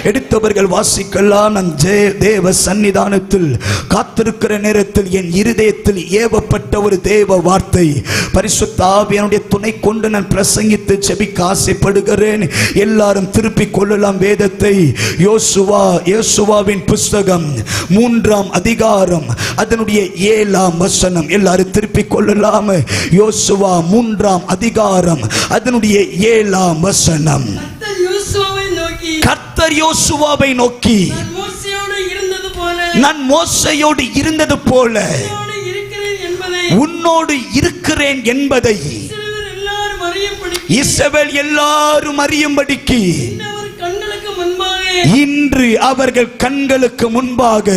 எடுத்தவர்கள் வாசிக்கலாம். நான் தேவ சன்னிதானத்தில் காத்திருக்கிற நேரத்தில் என் இருதயத்தில் ஏவப்பட்ட ஒரு தேவ வார்த்தை, பரிசுத்த ஆவியானுடைய துணை கொண்டு நான் பிரசங்கித்து ஜெபிக்க ஆசைப்படுகிறேன். எல்லாரும் திருப்பிக் கொள்ளலாம் வேதத்தை. யோசுவாவின் புஸ்தகம் 3ஆம் அதிகாரம் அதனுடைய 7ஆம் வசனம். எல்லாரும் திருப்பிக் கொள்ளலாம். யோசுவா 3ஆம் அதிகாரம் அதனுடைய 7ஆம் வசனம். கர்த்தர் யோசுவாவை நோக்கி, நான் மோசேயோடு இருந்தது போல உன்னோடு இருக்கிறேன் என்பதை இஸ்ரவேல் எல்லாரும் அறியும்படிக்கு இன்று அவர்கள் கண்களுக்கு முன்பாக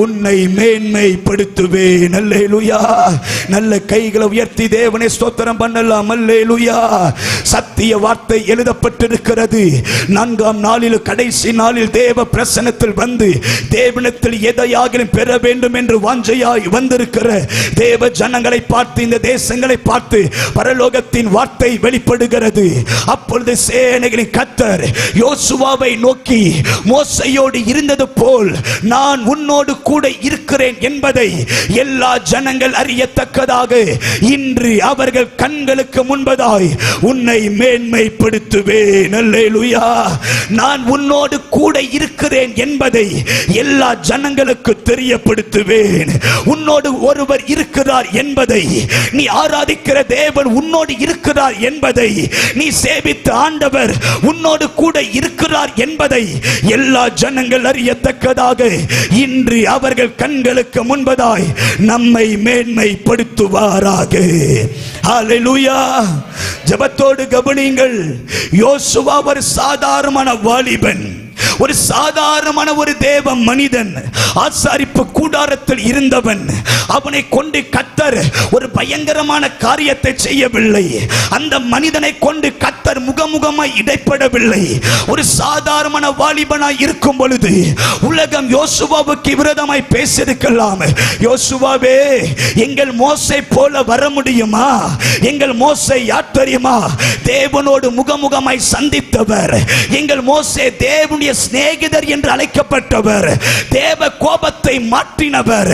உன்னை மேன்மைப்படுத்துவேன். அல்லேலூயா. நல்ல கைகளை உயர்த்தி தேவனை ஸ்தோத்திரம் பண்ணலாம். அல்லேலூயா. சத்திய வார்த்தை எழுதப்பட்டிருக்கிறது. 4ஆம் நாளில், கடைசி நாளில் தேவ பிரசன்னத்தில் வந்து தேவனிடத்தில் எதையாகிலும் பெற வேண்டும் என்று வாஞ்சையாய் வந்திருக்கிற தேவ ஜனங்களை பார்த்து, இந்த தேசங்களை பார்த்து பரலோகத்தின் வார்த்தை வெளிப்படுகிறது. அப்பொழுது சேனைகளின் கர்த்தர் யோசுவாவை நோக்கி, மோசேயோடு இருந்தது போல் நான் உன்னோடு கூட இருக்கிறேன் என்பதை எல்லா ஜனங்கள் அறியத்தக்கதாக இன்று அவர்கள் கண்களுக்கு முன்பதாய் உன்னை மேன்மைப்படுத்துவேன். அல்லேலூயா. நான் உன்னோடு கூட இருக்கிறேன் என்பதை எல்லா ஜனங்களுக்கு தெரியப்படுத்துவேன். உன்னோடு ஒருவர் இருக்கிறார் என்பதை, நீ ஆராதிக்கிற தேவன் உன்னோடு இருக்கிறார் என்பதை, நீ சேவித்த ஆண்டவர் உன்னோடு கூட இருக்கிறார் என்பதை எல்லா ஜனங்கள் அறியத்தக்கதாக இன்று அவர்கள் கண்களுக்கு முன்பதாய் நம்மை மேன்மைப்படுத்துவாராக. ஹல்லேலூயா. ஜெபத்தோடு கவனியுங்கள். யோசுவா ஒரு சாதாரணமான வாலிபன், ஒரு சாதாரணமான ஒரு தேவ மனிதன், ஆசாரிப்பு கூடாரத்தில் இருந்தவன். அவனை கொண்டு கர்த்தர் ஒரு பயங்கரமான காரியத்தை செய்யவில்லை. அந்த மனிதனை கொண்டு கர்த்தர் முகமுகமாய் இடைப்படவில்லை. ஒரு சாதாரண வாலிபனாய் இருக்கும் பொழுது உலகம் யோசுவாவுக்கு விரோதமாய் பேசியிருக்கலாம். யோசுவாவே, எங்கள் மோசே போல வர முடியுமா? எங்கள் மோசே யார் தெரியுமா? தேவனோடு முகமுகமாய் சந்தித்தவர். எங்கள் மோசே தேவனுடைய சிநேகிதர் என்று அழைக்கப்பட்டவர். தேவ கோபத்தை மாற்றினவர்,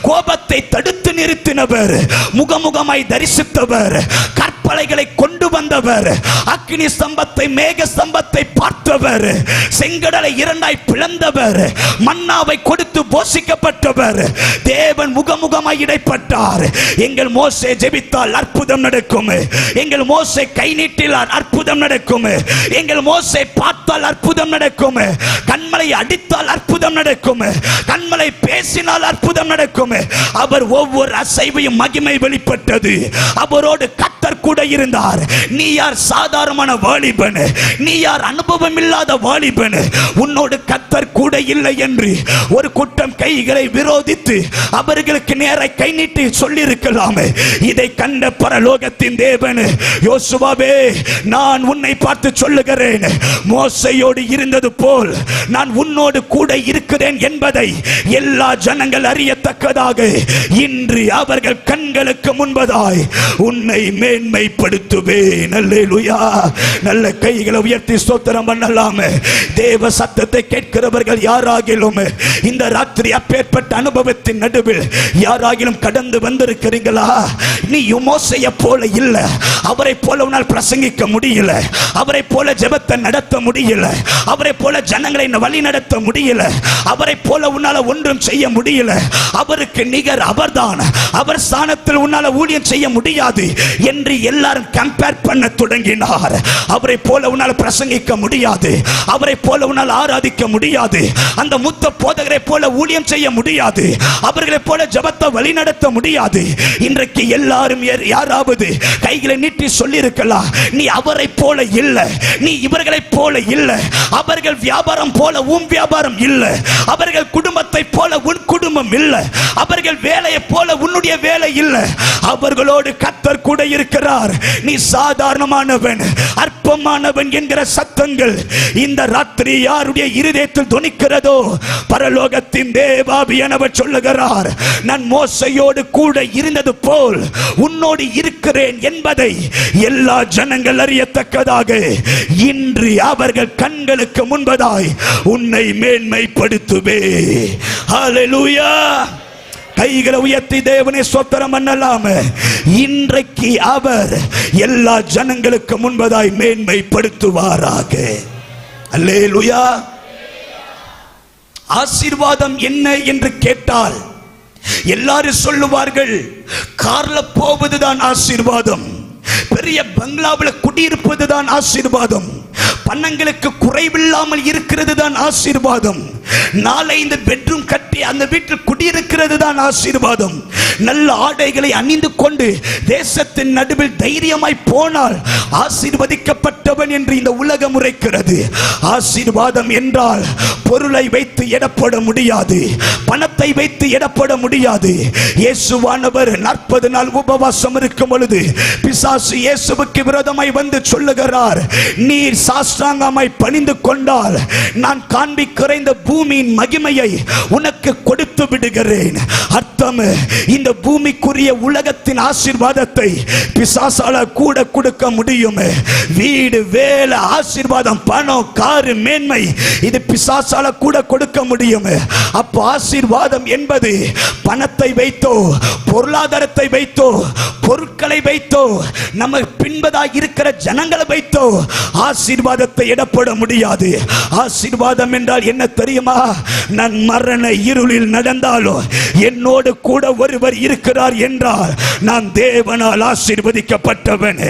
கோபத்தை தடுத்து நிறுத்தினவர், முகமுகமாய் தரிசித்தவர், கற்பலைகளை கொண்டு வந்தவர், அக்கினி ஸ்தம்பத்தை மேக ஸ்தம்பத்தை பார்த்தவர், செங்கடலை இரண்டாய் பிளந்தவர், மன்னாவை கொடுத்து போஷிக்கப்பட்டவர். தேவன் முகமுகமாய் இடைப்பட்டார். எங்கள் மோசே ஜெபித்தால் அற்புதம் நடக்கும். எங்கள் மோசே கை நீட்டினால் அற்புதம் நடக்கும். எங்கள் மோசே பார்த்தால் அற்புதம் நடக்கும். கண்மலை அடித்தால் அற்புதம் நடக்கும். கண்மலை பேசினால் அற்புதம் நடக்கும். அவர் ஒவ்வொரு அசைவையும் மகிமை வெளிப்பட்டது. அவரோடு கர்த்தர் கூட இருந்தார். நீ யார் சாதாரணமான வாலிபன்? நீ யார் அனுபவம் இல்லாத வாலிபன்? உன்னோடு கர்த்தர் கூட இல்லை என்று ஒரு கூட்டம் கைகளை விரோதித்து அவர்களுக்கு நேராக கை நீட்டி சொல்லி இருக்கலாம். இதை கண்ட பரலோகத்தின் தேவன், யோசுவாவே, நான் உன்னை பார்த்து சொல்லுகிறேன், மோசேயோடு இருந்தது போல் நான் உன்னோடு கூட இருக்கிறேன் என்பதை எல்லா ஜனங்கள் அறியத்தக்கதாக இன்று அவர்கள் கண்களுக்கு முன்பதாய் உன்னை மேன்மைப்படுத்துவேன். அல்லேலூயா. நல்ல கைகளை உயர்த்தி ஸ்தோத்திரம் பண்ணலாம். தேவ சத்தத்தை கேட்கிறவர்கள் யாராகிலும் இந்த ராத்திரி அப்பேற்பட்ட அனுபவத்தின் நடுவில் யாராகிலும் கடந்து வந்திருக்கிறீங்களா? நீ மோசேயை போல இல்ல. அவரை போல உன்னால் பிரசங்கிக்க முடியல. அவரை போல ஜெபத்தை நடத்த முடியல. அவரை போல ஜனங்களை வழி நடத்த முடியல. அவரை போல உன்னால ஒன்றும் செய்ய முடியல. அவருக்கு நிகர் அவர்தான். அவர் ஸ்தானத்தில் உன்னால ஊழியம் செய்ய முடியாது என்று எல்லாரும் கம்பேர் பண்ண தொடங்கினார். அவரை போல உன்னால பிரசங்கிக்க முடியாது. அவரை போல உன்னால் ஆராதிக்க முடியாது. அந்த முத்த போதகரை போல ஊழியம் செய்ய முடியாது. அவர்களை போல ஜெபத்தை வழி நடத்த முடியாது. இன்றைக்கு எல்லாரும் யாராவது கைகளை நீட்டி சொல்லி இருக்கலாம், நீ அவரை போல இல்ல, நீ இவர்களை போல இல்ல, அவர்கள் வியாபாரம் போல உன் வியாபாரம் இல்ல, அவர்கள் குடும்பத்தை போல உன் குடும்பம் இல்ல, அவர்கள் வேலையை போல உன்னுடைய வேலை இல்ல. அவர்களோடு கர்த்தர் கூட இருக்கிறார். நீ சாதாரணமானவன், அற்பமானவன் என்கிற சத்தங்கள் இந்த ராத்திரி யாருடைய இருதயத்தில் துணிக்கிறதோ, பரலோகத்தின் தேவாவியானவர் சொல்லுகிறார், நான் மோசேயோடு கூட இருந்தது போல் உன்னோடு இருக்கிறேன் என்பதை எல்லா ஜனங்கள் அறியத்தக்கதாக இன்று அவர்கள் கண்களுக்கு முன்பதாய் உன்னை மேன்மைப்படுத்துவே. ஹல்லேலூயா. கைகளை உயர்த்தி தேவனே ஸ்தோத்திரம் பண்ணலாம. இன்றைக்கு அவர் எல்லா ஜனங்களுக்கு முன்பதாய் மேன்மைப்படுத்துவாராக. அல்லேலூயா. ஆசீர்வாதம் என்ன என்று கேட்டால் எல்லாரும் சொல்லுவார்கள், கார்ல போவதுதான் ஆசீர்வாதம், பெரிய பங்களாவில் குடியிருப்பதுதான் ஆசீர்வாதம், பணங்களுக்கு குறைவில்லாமல் இருக்கிறது தான் ஆசீர்வாதம், 4-5 பெட்ரூம் கட்டி அந்த வீட்டில் குடியிருக்கிறது தான் ஆசீர்வாதம், நல்ல ஆடைகளை அணிந்து கொண்டு தேசத்தின் நடுவில் தைரியமாய் போனால் ஆசீர்வதிக்கப்பட்டவன் என்று இந்த உலகம் உரைக்கிறது. ஆசீர்வாதம் என்றால் பொருளை வைத்து எடப்பட முடியாது, பணத்தை வைத்து எடப்பட முடியாது. இயேசுவானவர் 40 நாள் உபவாசம் இருக்கும் பொழுது பிசாசு இயேசுவுக்கு விரோதமாய் வந்து சொல்லுகிறார், நீர் சாஷ்டாங்கமாய் பணிந்து கொண்டால் நான் காண்பிக்கிற இந்த பூமியின் மகிமையை உனக்கு கொடுத்து விடுகிறேன். அர்த்தம், இந்த பூமிக்குரிய உலகத்தின் ஆசீர்வாதத்தை பிசாசால கூட கொடுக்க முடியும். வீடு, வேலை, ஆசீர்வாதம், பணம், காரு, மேன்மை, இது பிசாசால கூட கொடுக்க முடியும். அப்ப ஆசீர்வாதம் என்பது பணத்தை வைத்தோ, பொருளாதாரத்தை வைத்தோ, பொருட்களை வைத்தோ, நம்ம பின்பதாக இருக்கிற ஜனங்களை வைத்தோ ஆசீர்வாதத்தை எடப்பட முடியாது. ஆசீர்வாதம் என்றால் என்ன தெரியுமா? நான் மரண இருளில் நடந்தாலும் என்னோடு கூட ஒருவர் இருக்கிறார் என்றால் நான் தேவனால் ஆசீர்வதிக்கப்பட்டவன்.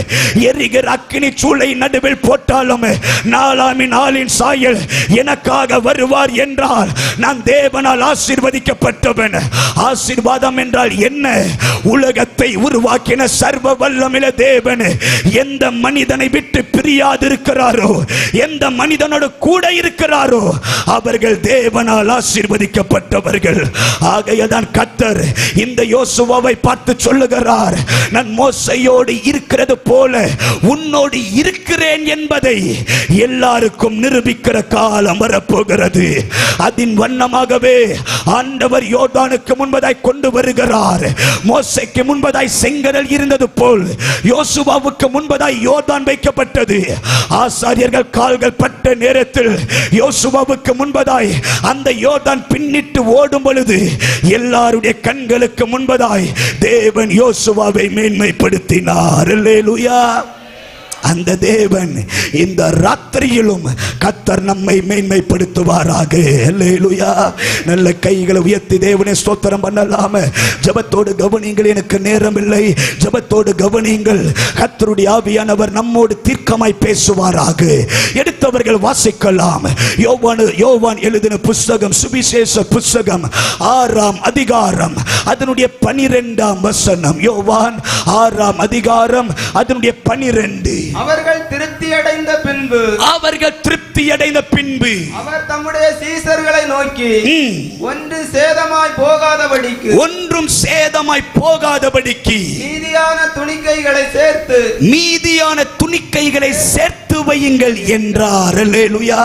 எரிகிற அக்கினி சூளை நடுவில் போட்டாலும் நாளாமின் ஆளின் சாயல் எனக்காக வருவார் என்றால் நான் தேவனால் ஆசீர்வதிக்கப்பட்டவன். ஆசீர்வாதம் என்றால் என்ன? உலகத்தை உருவாக்கின சர்வ வல்லமையுள்ள தேவன் எந்த மனிதனை விட்டு பிரியாதிருக்கிறாரோ, எந்த மனிதனோடு கூட இருக்கிறாரோ அவர்கள் தேவனால் ஆசீர்வதிக்கப்பட்டவர்கள். ஆகையால் கர்த்தர் இந்த யோசுவாவை பார்த்து சொல்லுகிறார், நான் மோசேயோடு இருக்கிறது போல உன்னோடு இருக்கிறேன் என்பதை எல்லாருக்கும் நிரூபிக்கிற காலம் வரப்போகிறது. அதன் வண்ணமாகவே ஆண்டவர் யோர்தானுக்கு முன்பதாய் கொண்டு வருகிறார். மோசேக்கு முன்பதாய் செங்கடல் இருந்தது போல் யோசுவாவுக்கு முன்பதாய் யோர்தான் வைக்கப்பட்டது. ஆசாரியர்கள் கால்கள் பட்ட நேரத்தில் யோசுவாவுக்கு முன்பதாய் அந்த யோர்தான் பின்னிட்டு ஓடும் பொழுது எல்லாருடைய கண்களுக்கு முன்பதாய் தேவன் யோசுவாவை மேன்மைப்படுத்தினார். அல்லேலூயா. அந்த தேவன் இந்த ராத்திரியிலும் கர்த்தர் நம்மை மேன்மைப்படுத்துவாராக. அல்லேலூயா. நல்ல கைகளை உயர்த்தி தேவனை ஸ்தோத்திரம் பண்ணலாம. ஜெபத்தோடு கவனிங்கள், எனக்கு நேரம் இல்லை. ஜெபத்தோடு கவனிங்கள். கர்த்தருடைய ஆவியானவர் நம்மோடு தீர்க்கமாய் பேசுவாராக. எடுத்தவர்கள் வாசிக்கலாம். யோவான் எழுதின புஸ்தகம், சுவிசேஷ புஸ்தகம் 6ஆம் அதிகாரம் அதனுடைய 12ஆம் வசனம். யோவான் 6ஆம் அதிகாரம் அதனுடைய 12. அவர்கள் திருப்தி அடைந்த பின்பு அவர் தம்முடைய சீஷர்களை நோக்கி, ஒன்றும் சேதமாய் போகாதபடிக்கு மீதியான துணிக்கைகளை சேர்த்து வையுங்கள் என்றார். அல்லேலூயா.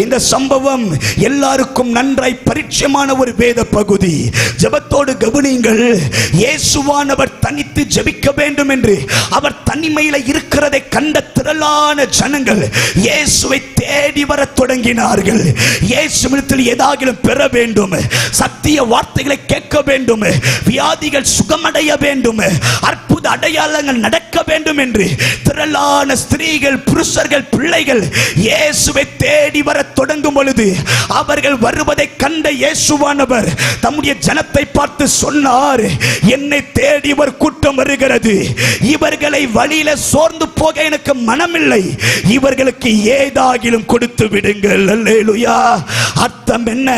இந்த சம்பவம் எல்லாருக்கும் நன்றாய் பரிச்சயமான ஒரு வேத பகுதி. ஜெபத்தோடு கவனியுங்கள். இயேசுவானவர் தனித்து ஜெபிக்க வேண்டும் என்று அவர் தனிமையில இருக்கிறதை கண்ட திரளான ஜனங்கள் இயேசுவை தேடி வர தொடங்கினார்கள். இயேசுவிடத்தில் ஏதாவது பெற வேண்டும், சத்திய வார்த்தைகளை கேட்க வேண்டும், வியாதிகள் சுகமடைய வேண்டும், அற்புத அடையாளங்கள் நடக்க வேண்டும் என்று திரளான ஸ்திரீகள், புருஷர்கள், பிள்ளைகள் இயேசுவை தேடி வர தொடங்கும் பொழுது அவர்கள் வருவதை கண்ட இயேசுவானவர் தம்முடைய ஜனத்தை பார்த்து சொன்னார், என்னை தேடி ஒரு கூட்டம் வருகிறது, இவர்களை வழியில சோர்ந்து போக எனக்கு மனமில்லை, இவர்களுக்கு ஏதாகிலும் கொடுத்து விடுங்கள். அல்லேலூயா. அர்த்தம் என்ன?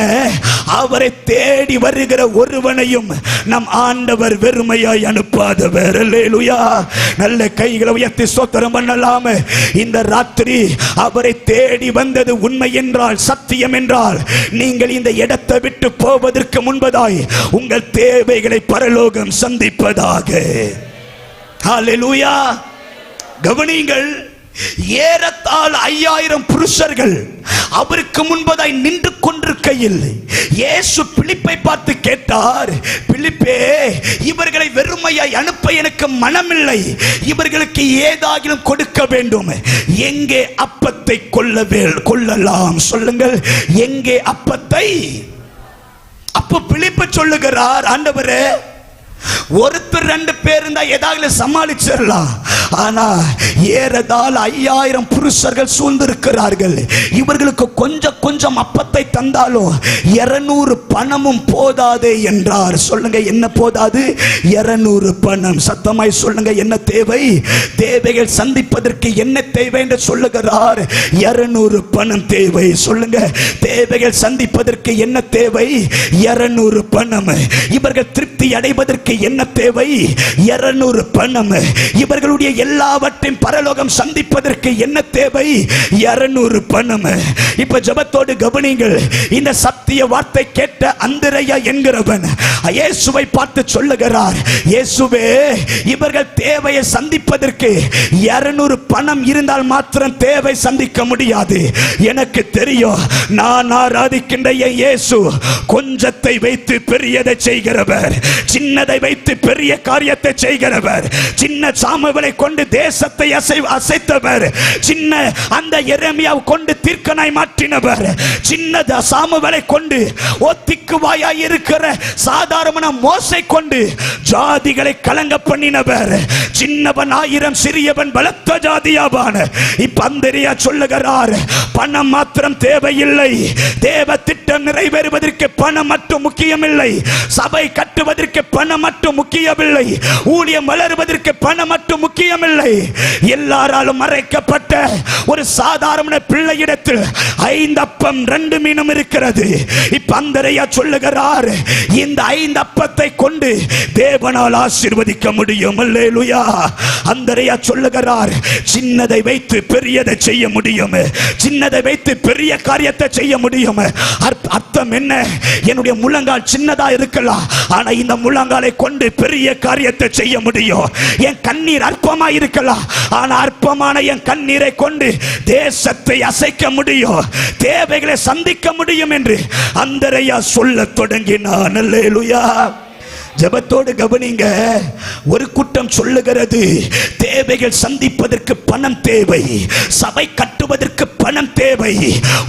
அவரை தேடி வருகிற ஒருவனையும் நம் ஆண்டவர் வெறுமையாய் அனுப்பாதவர். அல்லேலூயா. நல்ல கைகளை உயர்த்தி ஸ்தோத்திரம் பண்ணலாம். இந்த ராத்திரி அவரை தேடி வந்தது உண்மை என்றால், சத்தியம் என்றால், நீங்கள் இந்த இடத்தை விட்டு போவதற்கு முன்பதாய் உங்கள் தேவைகளை பரலோகம் சந்திப்பதாக. ஹல்லேலூயா. கவனிங்கள். ஏறத்தாழ 5000 புருஷர்கள் அவருக்கு முன்பதாய் நின்று கொண்டிருக்க வேளையில் இயேசு பிலிப்பை பார்த்து கேட்டார், பிலிப்பே, இவர்களை வெறுமையாய் அனுப்ப எனக்கு மனமில்லை, இவர்களுக்கு ஏதாகிலும் கொடுக்க வேண்டும். எங்கே அப்பத்தை கொள்ளலாம் சொல்லுங்கள், எங்கே அப்பத்தை? அப்ப பிலிப்பு சொல்லுகிறார், ஆண்டவரே, ஒருத்தர் 2 பேர் இருந்தா ஏதாவது சமாளிச்சிடலாம், ஆனா ஏறதால் 5000 புருஷர்கள் சூழ்ந்திருக்கிறார்கள், இவர்களுக்கு கொஞ்சம் கொஞ்சம் அப்பத்தை தந்தாலும் 200 பணமும் போதாதே என்றார். சொல்லுங்க, என்ன போதாது? 200 பணம். சத்தமாய் சொல்லுங்க, என்ன தேவை? தேவைகள் சந்திப்பதற்கு என்ன தேவை என்று சொல்லுகிறார். 200 பணம் தேவை. சொல்லுங்க, தேவைகள் சந்திப்பதற்கு என்ன தேவை? 200 பணம். இவர்கள் திருப்தி அடைவதற்கு என்ன தேவை? 200 பணம். இவர்களுடைய எல்லாவற்றையும் பரலோகம் சந்திப்பதற்கு என்ன தேவை? 200 பணம். இப்ப ஜெபத்தோடு கவனிங்கள். இந்த சத்திய வார்த்தை கேட்ட அந்திரேயா என்கிறவன் இயேசுவை பார்த்து சொல்லுகிறார், இயேசுவே, இவர்கள் தேவையை சந்திப்பதற்கு 200 பணம் இருந்தால் மாத்திரம் தேவை சந்திக்க முடியாது. எனக்கு தெரியும், நான் ஆராதிக்கின்ற இயேசு கொஞ்சத்தை வைத்து பெரியதை செய்கிறவர், சின்னதை வைத்து பெரிய காரியத்தை செய்கிறவர். சின்ன சாமுவேலை கொண்டு தேசத்தை அசைத்தவர், சின்ன அந்த எரேமியாவை கொண்டு தீர்க்கனாய் மாற்றினவர், சின்ன சாமுவேலை கொண்டு ஒத்திக்குவாயாய் இருக்கிற சாதாரண மோசை கொண்டு ஜாதிகளை கலங்க பண்ணினவர், சின்னவன் 1000 சிறியவன் பலத்த ஜாதியாவான. இப்ப அந்திரேயா சொல்லுகிறார், பணம் மாத்திரம் தேவையில்லை, தேவ திட்டம் நிறைவேறுவதற்கு பணம் மட்டும் முக்கியமில்லை, சபை கட்டுவதற்கு பணம் மட்டும் முக்கியமில்லை, ஊழியம் வளருவதற்கு பணம் மட்டும் முக்கியமில்லை. எல்லாராலும் மறைக்கப்பட்ட ஒரு சாதாரண பிள்ளையிடத்தில் 5 அப்பம் 2 மீனும் இருக்கிறது. இப்ப அந்திரேயா சொல்லுகிறார், இந்த 5 அப்பத்தை கொண்டு தேவனால் ஆசீர்வதிக்க முடியும். அல்லேலூயா. அந்திரேயா சொல்லுகிறார், சின்னதை வைத்து பெரியதை செய்ய முடியும், சின்னதை வைத்து பெரிய காரியத்தை செய்ய முடியும். அர்த்தம் என்ன? என்னுடைய முழங்கால் சின்னதா இருக்கலாம், ஆனா இந்த முழங்காலை கொண்டு பெரிய காரியத்தை செய்ய முடியும். என் கண்ணீர் அற்பமா இருக்கலாம், ஆனா அற்பமான என் கண்ணீரை கொண்டு தேசத்தை அசைக்க முடியும், தேவைகளை சந்திக்க முடியும் என்று அந்திரேயா சொல்ல தொடங்கினான். அல்லேலூயா. ஜெபத்தோடு கவனிங்க. ஒரு கூட்டம் சொல்லுகிறது, தேவைகள் சந்திப்பதற்கு பணம் தேவை, சபை கட்டுவதற்கு பணம் தேவை,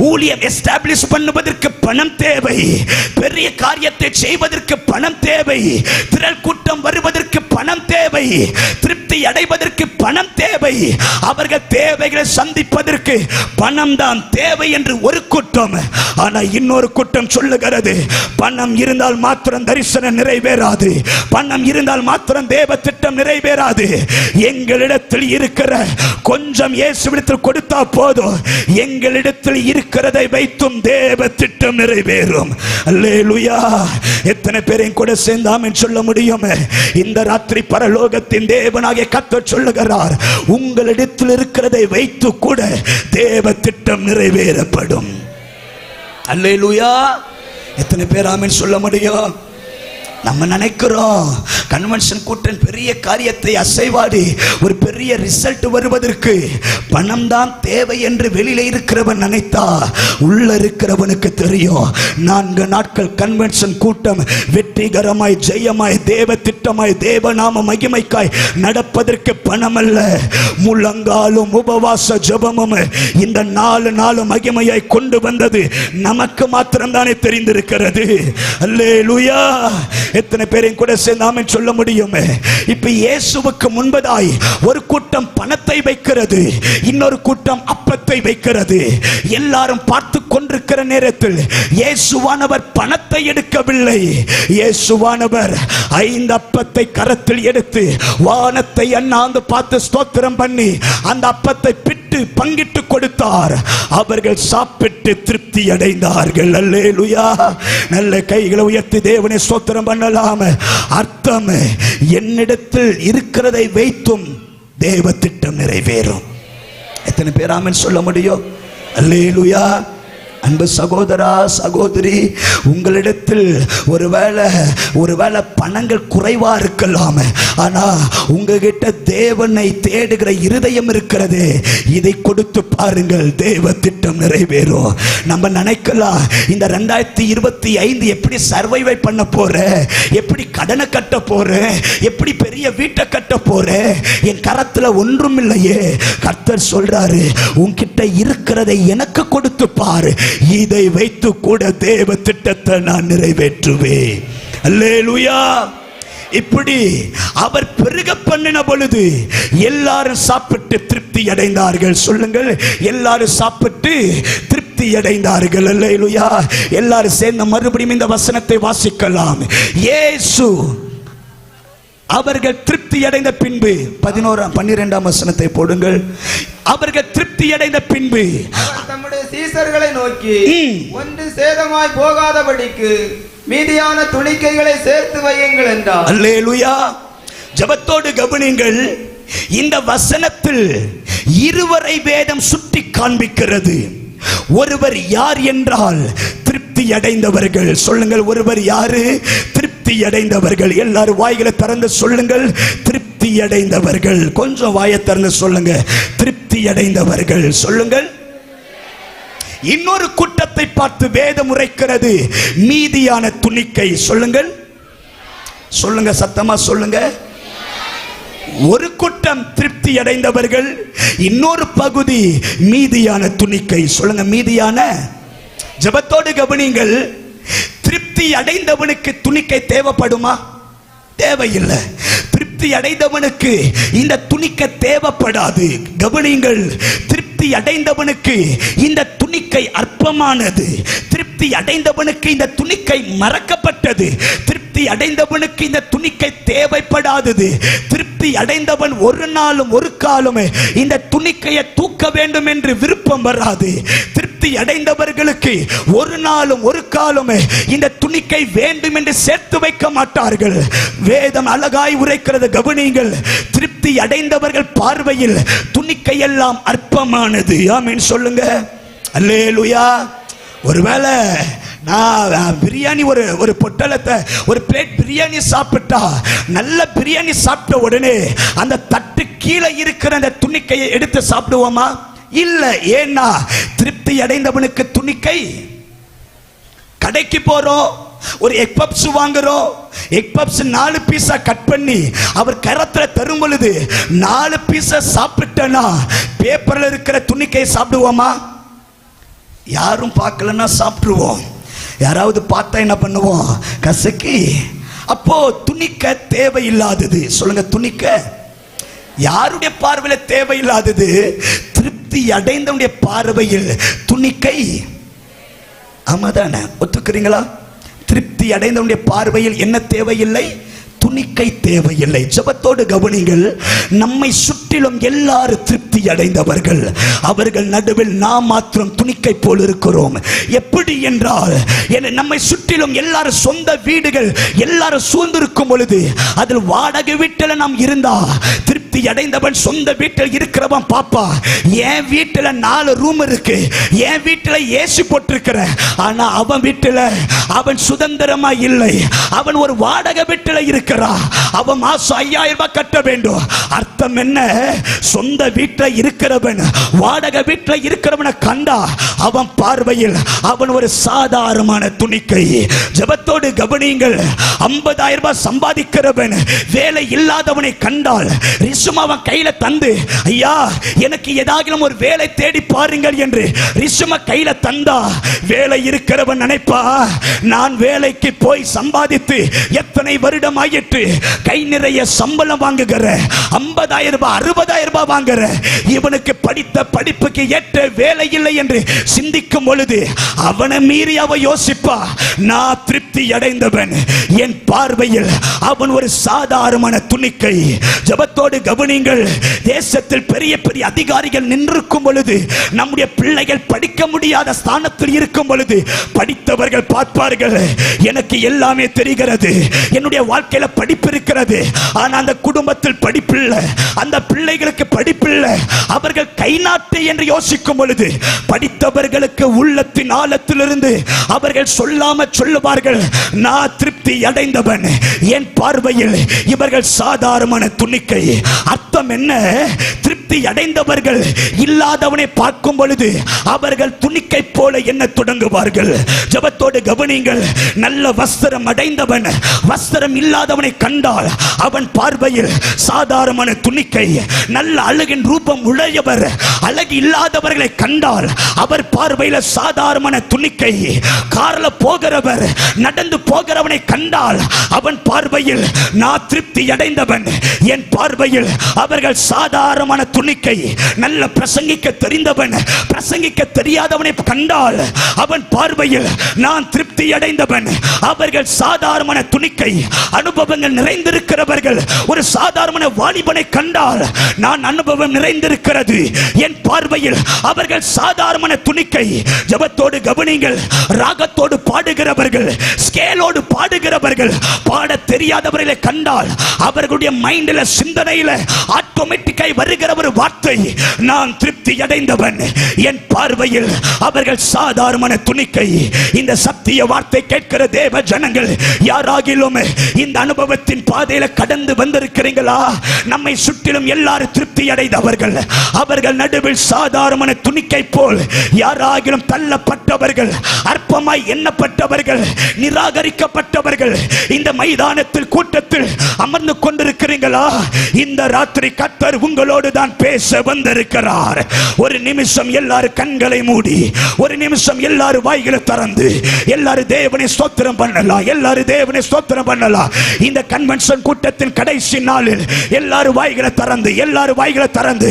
ஊழியம் எஸ்டாப்லிஷ் பண்ணுவதற்கு பணம் தேவை, பெரிய காரியத்தை செய்வதற்கு பணம் தேவை, திரள் கூட்டம் வருவதற்கு பணம் தேவை, திருப்தி அடைவதற்கு பணம் தேவை. அவர்கள் தேவைகளை சந்திப்பதற்கு பணம் தான் தேவை என்று ஒரு கூட்டம். ஆனா இன்னொரு கூட்டம் சொல்லுகிறது, பணம் இருந்தால் மாத்திரம் தரிசனம் நிறைவேறாது, பணம் இருந்தால் மாத்திரம் தேவ திட்டம் நிறைவேறாது. எங்களிடத்தில் இருக்கிற கொஞ்சம் இயேசுவிடத்தில் கொடுத்தா போதும், எங்களிடத்தில் இருக்கிறதை வைத்தும் தேவ திட்டம் நிறைவேறும். அல்லேலூயா. எத்தனை பேரையும் கூட சேர்ந்து ஆமென் சொல்ல முடியும்? இந்த ராத்திரி பரலோகத்தின் தேவனாகிய கர்த்தர் சொல்லுகிறார், உங்களிடத்தில் இருக்கிறதை வைத்து கூட தேவ திட்டம் நிறைவேறப்படும். அல்லேலூயா. எத்தனை பேர் ஆமென் சொல்ல முடியும்? நம்ம நினைக்கிறோம் கன்வென்ஷன் கூட்டம் பெரிய காரியத்தை அசைவாடி ஒரு பெரிய ரிசல்ட் வருவதற்கு பணம் தான் தேவை என்று வெளியில இருக்கிறவன் நினைத்தா, உள்ள இருக்கிறவனுக்கு தெரியும் 4 நாட்கள் கன்வென்ஷன் கூட்டம் வெற்றிகரமாய் ஜெயமாய் தேவ திட்டமாய் தேவ நாம மகிமைக்காய் நடப்பதற்கு பணம் அல்ல, முழங்காலும் உபவாச ஜெபமும் இந்த 4 நாளும் மகிமையாய் கொண்டு வந்தது நமக்கு மாத்திரம் தானே தெரிந்திருக்கிறது. அல்லேலூயா. எத்தனை பேரையும் கூட சேர்ந்து ஆமென் சொல்ல முடியும்? இப்ப இயேசுவுக்கு முன்பதாய் ஒரு கூட்டம் பணத்தை வைக்கிறது, இன்னொரு கூட்டம் அப்பத்தை வைக்கிறது. எல்லாரும் பார்த்து கொண்டிருக்கிற நேரத்தில் இயேசுவானவர் பணத்தை எடுக்கவில்லை, இயேசுவானவர் 5 அப்பத்தை கரத்தில் எடுத்து வானத்தை அண்ணாந்து பார்த்து ஸ்தோத்திரம் பண்ணி அந்த அப்பத்தை பிட்டு பங்கிட்டு கொடுத்தார். அவர்கள் சாப்பிட்டு திருப்தி அடைந்தார்கள். அல்லேலூயா. நல்ல கைகளை உயர்த்தி தேவனை ஸ்தோத்திரம் பண்ணலாம். அர்த்தம், என்னிடத்தில் இருக்கிறதை வைத்தும் தேவ திட்டம் நிறைவேறும். எத்தனை பேர் ஆமென் சொல்ல முடியும்? அல்லேலூயா. அன்பு சகோதரா சகோதரி, உங்களிடத்தில் ஒருவேளை பணங்கள் குறைவா இருக்கலாம், ஆனா உங்ககிட்ட தேவனை தேடுகிற இருதயம் இருக்கிறது. இதை கொடுத்து பாருங்கள், தேவ திட்டம் நிறைவேறும். நம்ம நினைக்கலாம் இந்த 2025 எப்படி சர்வைவை பண்ண போற, எப்படி கடனை கட்ட போற, எப்படி பெரிய வீட்டை கட்ட போற, என் கரத்துல ஒன்றும் இல்லையே. கர்த்தர் சொல்றாரு, உன்கிட்ட இருக்கிறதை எனக்கு கொடுத்து பாரு, இதை வைத்து கூட தேவ திட்டத்தை நான் நிறைவேற்றுவேன். அல்லேலூயா. இப்படி அவர் பெருக பண்ணின பொழுது எல்லாரும் சாப்பிட்டு திருப்தி அடைந்தார்கள். சொல்லுங்கள், எல்லாரும் சாப்பிட்டு திருப்தி அடைந்தார்கள். அல்லேலூயா. எல்லாரும் சேர்ந்து மறுபடியும் இந்த வசனத்தை வாசிக்கலாம். இயேசு அவர்கள் திருப்தி அடைந்த பின்பு 12ஆம் வசனத்தை போடுங்கள். அவர்கள் திருப்தி அடைந்த பின்பு தம்முடைய சீசர்களை நோக்கி, ஒன்று சேதமாய் போகாதபடிக்கு மீதியான துணிக்கைகளை சேர்த்து வையுங்கள் என்றார். அல்லேலூயா. ஜெபத்தோடு கவனிங்கள். இந்த வசனத்தில் இருவரை வேதம் சுட்டி காண்பிக்கிறது. ஒருவர் யார் என்றால் திருப்தி அடைந்தவர்கள். சொல்லுங்கள், ஒருவர் யாரு? திருப்தி அடைந்தவர்கள். எல்லாரும் வாய்களை திறந்து சொல்லுங்கள், திருப்தி அடைந்தவர்கள். கொஞ்சம் வாயை திறந்து சொல்லுங்க, திருப்தி அடைந்தவர்கள். சொல்லுங்கள். இன்னொரு கூட்டத்தை பார்த்து வேதம் உரைக்கிறது, மீதியான துணிக்கை. சொல்லுங்கள், சொல்லுங்க, சத்தமா சொல்லுங்க. ஒரு கூட்டம் திருப்தி அடைந்தவர்கள், இன்னொரு பகுதி மீதியான துணிக்கை. சொல்லுங்க, மீதியான. ஜெபத்தோடு கவனிங்கள். திருப்தி அடைந்தவனுக்கு துணிக்கை தேவைப்படுமா? தேவையில்லை. திருப்தி அடைந்தவனுக்கு இந்த துணிக்கை தேவைப்படாது. கவனிங்கள், திருப்தி அடைந்தவனுக்கு இந்த துணிக்கை அற்பமானது. திருப்தி அடைந்தவனுக்கு இந்த துணிக்கை மறக்கப்பட்டது. திருப்தி அடைந்தவனுக்கு இந்த துணிக்கை தேவைப்படாதது. திருப்தி அடைந்தவன் ஒரு நாளும் ஒரு காலம் இந்த துணிக்கையை தூக்க வேண்டும் என்று விருப்பம் வராது. திருப்தி அடைந்தவர்களுக்கு ஒரு நாளும் ஒரு காலம் இந்த துணிக்கை வேண்டும் என்று சேர்த்து வைக்க மாட்டார்கள். வேதம் அழகாய் உரைக்கிறது, கவனியுங்கள். திருப்தி அடைந்தவர்கள் பார்வையில் துணிக்கை எல்லாம் அற்பமானது. ஆமென் சொல்லுங்க. அல்லேலூயா. ஒருவேளை நான் பிரியாணி ஒரு பொட்டலத்தை ஒரு பிளேட் பிரியாணி சாப்பிட்டா, நல்ல பிரியாணி சாப்பிட்ட உடனே அந்த தட்டு கீழே இருக்கிற அந்த துணிக்கையை எடுத்து சாப்பிடுவோமா? இல்ல. ஏன்னா திருப்தி அடைந்தவனுக்கு துணிக்கை. கடைக்கு போறோம், ஒரு எக் பப்ஸ் வாங்குறோம். எக் பப்ஸ் 4 பீஸா கட் பண்ணி அவர் கரத்துல தரும் பொழுது 4 பீஸா சாப்பிட்டனா பேப்பர்ல இருக்கிற துணிக்கை சாப்பிடுவோமா? யாரும் பார்க்கலன்னா சாப்பிடுவோம். யாராவது பார்த்தா என்ன பண்ணுவோம்? கசக்கி. அப்போ துணிக்க தேவையில்லாதது. சொல்லுங்க, துணிக்க யாருடைய பார்வையில் தேவையில்லாதது? திருப்தி அடைந்தவனுடைய பார்வையில் துணிக்கை. ஆமாதானே? ஒத்துக்கிறீங்களா? திருப்தி அடைந்தவனுடைய பார்வையில் என்ன தேவையில்லை? துணிக்கை தேவையில்லை. ஜெபத்தோடு கவனிங்கள். நம்மை சுற்றிலும் எல்லாரும் திருப்தி அடைந்தவர்கள். அவர்கள் நடுவில் நாம் மாத்திரம் துணிக்கை போல் இருக்கிறோம். எப்படி என்றால், நம்மை சுற்றிலும் எல்லாரும் சொந்த வீடுகள் எல்லாரும் சூழ்ந்திருக்கும் பொழுது அதில் வாடகை வீட்டில் நாம் இருந்தா, திருப்தி அடைந்தவன் சொந்த வீட்டில் இருக்கிறவன் பாப்பா, என் வீட்டில் 4 ரூம் இருக்கு, என் வீட்டில் ஏசி போட்டிருக்கிற, ஆனா அவன் வீட்டில் அவன் சுதந்திரமா இல்லை. அவன் ஒரு வாடகை வீட்டில் இருக்கிறான். அவன் மாசம் 5000 ரூபாய் கட்ட வேண்டும். அர்த்தம் என்ன? சொந்த வீட்டில் இருக்கிறவன் வாடகை வீட்டில் இருக்கிறவனை கண்டா அவன் பார்வையில் அவன் ஒரு சாதாரணமான துணிக்கை. ஜெபத்தோடு கவனியுங்கள். 50000 ரூபாய் சம்பாதிக்கிறவன் வேலை இல்லாதவனை கண்டால் ரிசும் அவன் கையில தந்து, ஐயா எனக்கு ஏதாவது ஒரு வேலை தேடி பாருங்கள் என்று ரிசும கையில தந்தா, வேலை இருக்கிறவன் நினைப்பா, நான் வேலைக்கு போய் சம்பாதித்து எத்தனை வருடம் ஆயிற்று, கை நிறைய சம்பளம் வாங்குகிற, 50000 ரூபாய் 60000 ரூபாய் வாங்குற இவனுக்கு படித்த படிப்புக்கு ஏற்ற வேலை இல்லை என்று சிந்திக்கும் பொழுது அவனை மீறி அவ யோசிப்பா, நான் திருப்தி அடைந்தவன், என் பார்வையில் அவன் ஒரு சாதாரணமான துணிக்கை. ஜெபத்தோடு கவனிங்கள், தேசத்தில் பெரிய பெரிய அதிகாரிகள் நின்றிருக்கும் பொழுது, நம்முடைய பிள்ளைகள் படிக்க முடியாத ஸ்தானத்தில் இருக்கும் பொழுது, படித்தவர்கள் பார்ப்பார்கள், எனக்கு எல்லாமே தெரிகிறது, என்னுடைய வாழ்க்கையில படிப்பு இருக்கிறது, ஆனா அந்த குடும்பத்தில் படிப்பில்லை, அந்த பிள்ளைகளுக்கு படிப்பில்லை, அவர்கள் கை நாட்டு என்று யோசிக்கும் பொழுது, படித்தவர்களுக்கு உள்ளத்தின் ஆழத்திலிருந்து அவர்கள் சொல்லாம சொல்லுவார்கள், நான் திருப்தி அடைந்தவன், என் பார்வையில் இவர்கள் சாதாரண துணிக்கை. அர்த்தம் என்ன? திருப்தி அடைந்தவர்கள் இல்லாதவனை பார்க்கும் பொழுது அவர்கள் துணிக்கை போல என்ன தொடங்குவார்கள். ஜெபத்தோடு கவனிங்கள், நல்ல வஸ்திரம் அடைந்தவன் வஸ்திரம் இல்லாதவனை கண்டால் அவன் பார்வையில் சாதாரண துணிக்கை. நல்ல அழகின் ரூபம் உடையவர் அழகு இல்லாதவர்களை கண்டால் அவர் பார்வையில் சாதாரண துணிக்கை. கார்ல போகிறவர் நடந்து போகிறவனை கண்டால் அவன் பார்வையில் நான் திருப்தி அடைந்தவன், என் பார்வையில் அவர்கள் சாதாரண துணிக்கை. நல்ல பிரசங்கிக்க தெரிந்தவன் பிரசங்கிக்க தெரியாதவனை கண்டால் அவன் பார்வையில் நான் திருப்தி அடைந்தவன், அவர்கள் சாதாரண துணிக்கை. அனுபவங்கள் நிறைந்திருக்கிறவர்கள் ஒரு சாதாரண வாலிபனை கண்டால் நான் அனுபவம் நிறைந்திருக்கிறது, என் பார்வையில் அவர்கள் சாதாரண துணிக்கை. ஜெபத்தோடு கவனிங்கள், ராகத்தோடு பாடுகிறவர்கள், ஸ்கேலோடு பாடுகிறவர்கள், பாட தெரியாதவர்களை கண்டால் அவர்களுடைய மைண்ட்ல சிந்தனையில ஆட்டோமேட்டிக்காய் வருகிற ஒரு வார்த்தை, நான் திருப்தி அடைந்தவன், என் பார்வையில் அவர்கள் சாதாரண துணிக்கை. இந்த சத்திய வார்த்தை கேட்கிற தேவ ஜனங்கள் யாராகிலும் இந்த அனுபவத்தின் பாதையில கடந்து வந்திருக்கிறீங்களா? நம்மை சுற்றிலும் எல்லாரும் திருப்தி அடைந்தவர்கள், அவர்கள் நடுவில் சாதாரண துணிக்கை போல் யாராகிலும் தள்ளப்பட்டவர்கள், அற்பமாய் எண்ணப்பட்டவர்கள், நிராகரிக்கப்பட்டவர்கள் இந்த மைதானத்தில் கூட்டத்தில் அமர்ந்து கொண்டிருக்கிறீங்களா? இந்த ராத்திரி கர்த்தர் உங்களோடு தான் பேச வந்திருக்கிறார். ஒரு நிமிஷம் எல்லாரும் கண்களை மூடி, ஒரு நிமிஷம் எல்லாரும் வாய்களை திறந்து எல்லாரும் தேவனை ஸ்தோத்திரம் பண்ணலாம், எல்லாரும் தேவனை ஸ்தோத்திரம் பண்ணலாம். இந்த கன்வென்ஷன் கூட்டத்தின் கடைசி நாளில் எல்லாரும் வாய்களை திறந்து, எல்லாரும் வாய்களை திறந்து,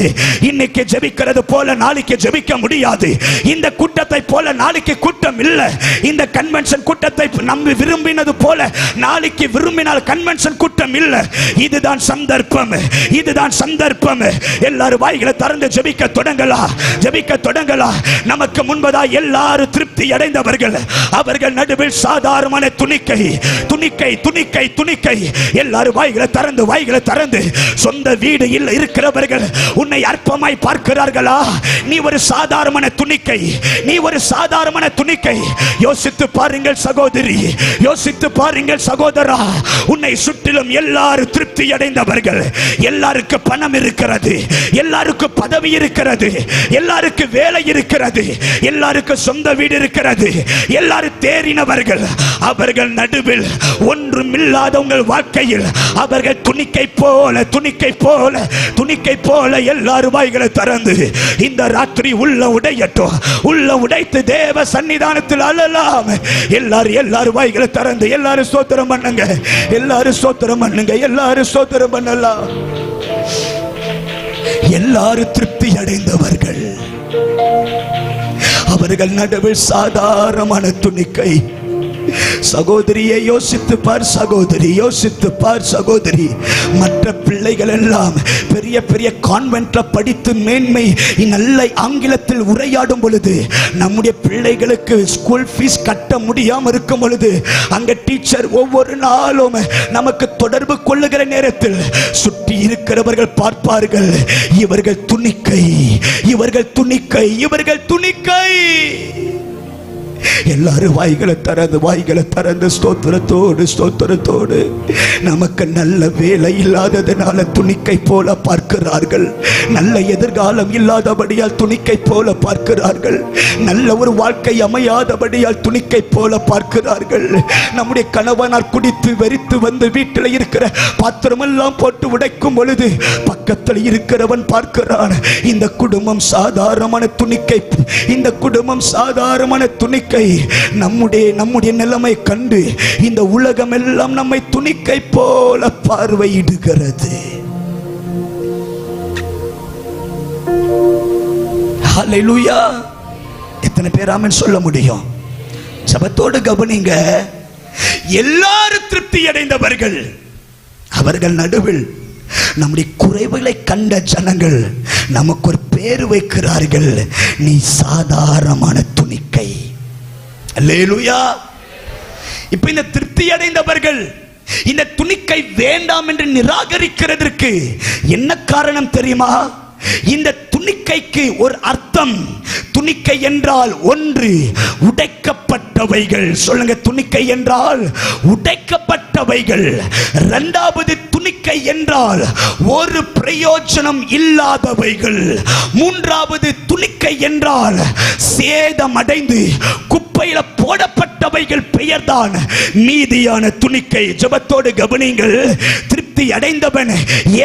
இன்னைக்கு ஜெபிக்கிறது போல நாளைக்கு ஜெபிக்க முடியாது. இந்த கூட்டத்தை போல நாளைக்கு கூட்டம் இல்லை. இந்த கன்வென்ஷன் கூட்டத்தை நம்பி விரும்பினது போல நாளைக்கு விரும்பினால் கன்வென்ஷன் கூட்டம் இல்லை. இதுதான் சந்தர்ப்பம், இதுதான் சந்தர்ப்பம். எல்லாரும் வாய்களை திறந்து ஜெபிக்க தொடங்கலாம், ஜெபிக்க தொடங்கலாம். நமக்கு முன்பதா எல்லாரும் திருப்தி அடைந்தவர்கள், அவர்கள் நடுவில் சாதாரண துணிக்கை, துணிக்கை, துணிக்கை, துணிக்கை. எல்லாரும் வாய்களை திறந்து, வாய்களை திறந்து. சொந்த வீடு இல்லை இருக்கிறவர்கள் உன்னை அற்பமாய் பார்க்கிறார்களா? நீ ஒரு சாதாரண துணிக்கை, நீ ஒரு சாதாரண துணிக்கை. யோசித்து பாருங்கள் சகோதரி, யோசித்து பாருங்கள் சகோதரா, உன்னை சுற்றிலும் எல்லாரும் திருப்தி அடைந்தவர்கள். எல்லாருக்கும் பணம் இருக்கிறது, எல்லாருக்கும் பதவி இருக்கிறது, எல்லாருக்கும் வேலை இருக்கிறது, எல்லாருக்கும் சொந்த வீடு இருக்கிறது, எல்லாரும் தேறினவர்கள். அவர்கள் நடுவில் ஒன்றுமில்லாத உங்கள் வாழ்க்கையில் அவர்கள் துணிக்கை போல, துணிக்கை போல, துணிக்கை போல எல்லாரும் வாய்களை திறந்து இந்த ராத்திரி உள்ள உடையட்டும், உள்ள உடைத்து தேவ சன்னிதானத்தில் அழலாம். எல்லாரும் எல்லாரும் வாய்களை திறந்து எல்லாரும் ஸ்தோத்திரம் பண்ணுங்க, எல்லாரும் ஸ்தோத்திரம் பண்ணுங்க, எல்லாரும் ஸ்தோத்திரம் பண்ணலாம். எல்லாரும் திருப்தி அடைந்தவர்கள், அவர்கள் நடுவில் சாதாரணமான துணிக்கை. சகோதரியை யோசித்து பார் சகோதரி, யோசித்து பார் சகோதரி. மற்ற பிள்ளைகள் எல்லாம் பெரிய பெரிய கான்வென்ட்ல படித்து மேன்மை நல்ல ஆங்கிலத்தில் உரையாடும் பொழுது, நம்முடைய பிள்ளைகளுக்கு ஸ்கூல் ஃபீஸ் கட்ட முடியாமல் இருக்கும் பொழுது, அங்க டீச்சர் ஒவ்வொரு நாளும் நமக்கு தொடர்பு கொள்ளுகிற நேரத்தில் சுற்றி இருக்கிறவர்கள் பார்ப்பார்கள், இவர்கள் துணிக்கை, இவர்கள் துணிக்கை, இவர்கள் துணிக்கை. எல்லாரும் வாய்களை திறந்து, வாய்களை திறந்து ஸ்தோத்திரத்தோடு, ஸ்தோத்திரத்தோடு. நமக்கு நல்ல வேலை இல்லாததுனால துணிக்கை போல பார்க்கிறார்கள், நல்ல எதிர்காலம் இல்லாதபடியால் துணிக்கை போல பார்க்கிறார்கள், நல்ல ஒரு வாழ்க்கை அமையாதபடியால் துணிக்கை போல பார்க்கிறார்கள். நம்முடைய கணவனார் குடித்து வெறித்து வந்து வீட்டில் இருக்கிற பாத்திரமெல்லாம் போட்டு உடைக்கும் பொழுது பக்கத்தில் இருக்கிறவன் பார்க்கிறான், இந்த குடும்பம் சாதாரணமான துணிக்கை, இந்த குடும்பம் சாதாரணமான துணிக்கை. நம்முடைய நிலைமை கண்டு இந்த உலகம் எல்லாம் நம்மை துணிக்கை போல பார்வையிடுகிறது. ஹல்லேலூயா. எத்தனை பேர் ஆமென் சொல்ல முடியும்? ஜெபத்தோடு கவனிங்க. எல்லாரும் திருப்தி அடைந்தவர்கள், அவர்கள் நடுவில் நம்முடைய குறைவுகளை கண்ட ஜனங்கள் நமக்கு ஒரு பேர் வைக்கிறார்கள், நீ சாதாரணமான துணிக்கை. அல்லேலூயா. இப்ப இந்த திருப்தி அடைந்தவர்கள் இந்த துணிக்கை வேண்டாம் என்று நிராகரிக்கிறதற்கு என்ன காரணம் தெரியுமா? இந்த துணிக்கைக்கு ஒரு அர்த்தம். துணிக்கை என்றால் ஒன்று உடைக்கப்பட்டவைகள். சொல்லுங்க, துணிக்கை என்றால் உடைக்கப்பட்டவைகள். இரண்டாவது, துணிக்கை என்றால் ஒரு பிரயோஜனம் இல்லாதவைகள். மூன்றாவது, துணிக்கை என்றால் சேதமடைந்து குப்பையில போடப்பட்டவைகள் பெயர்தான் மீதியான துணிக்கை. ஜெபத்தோடு கவனிங்கள். திருப்தி அடைந்தவன்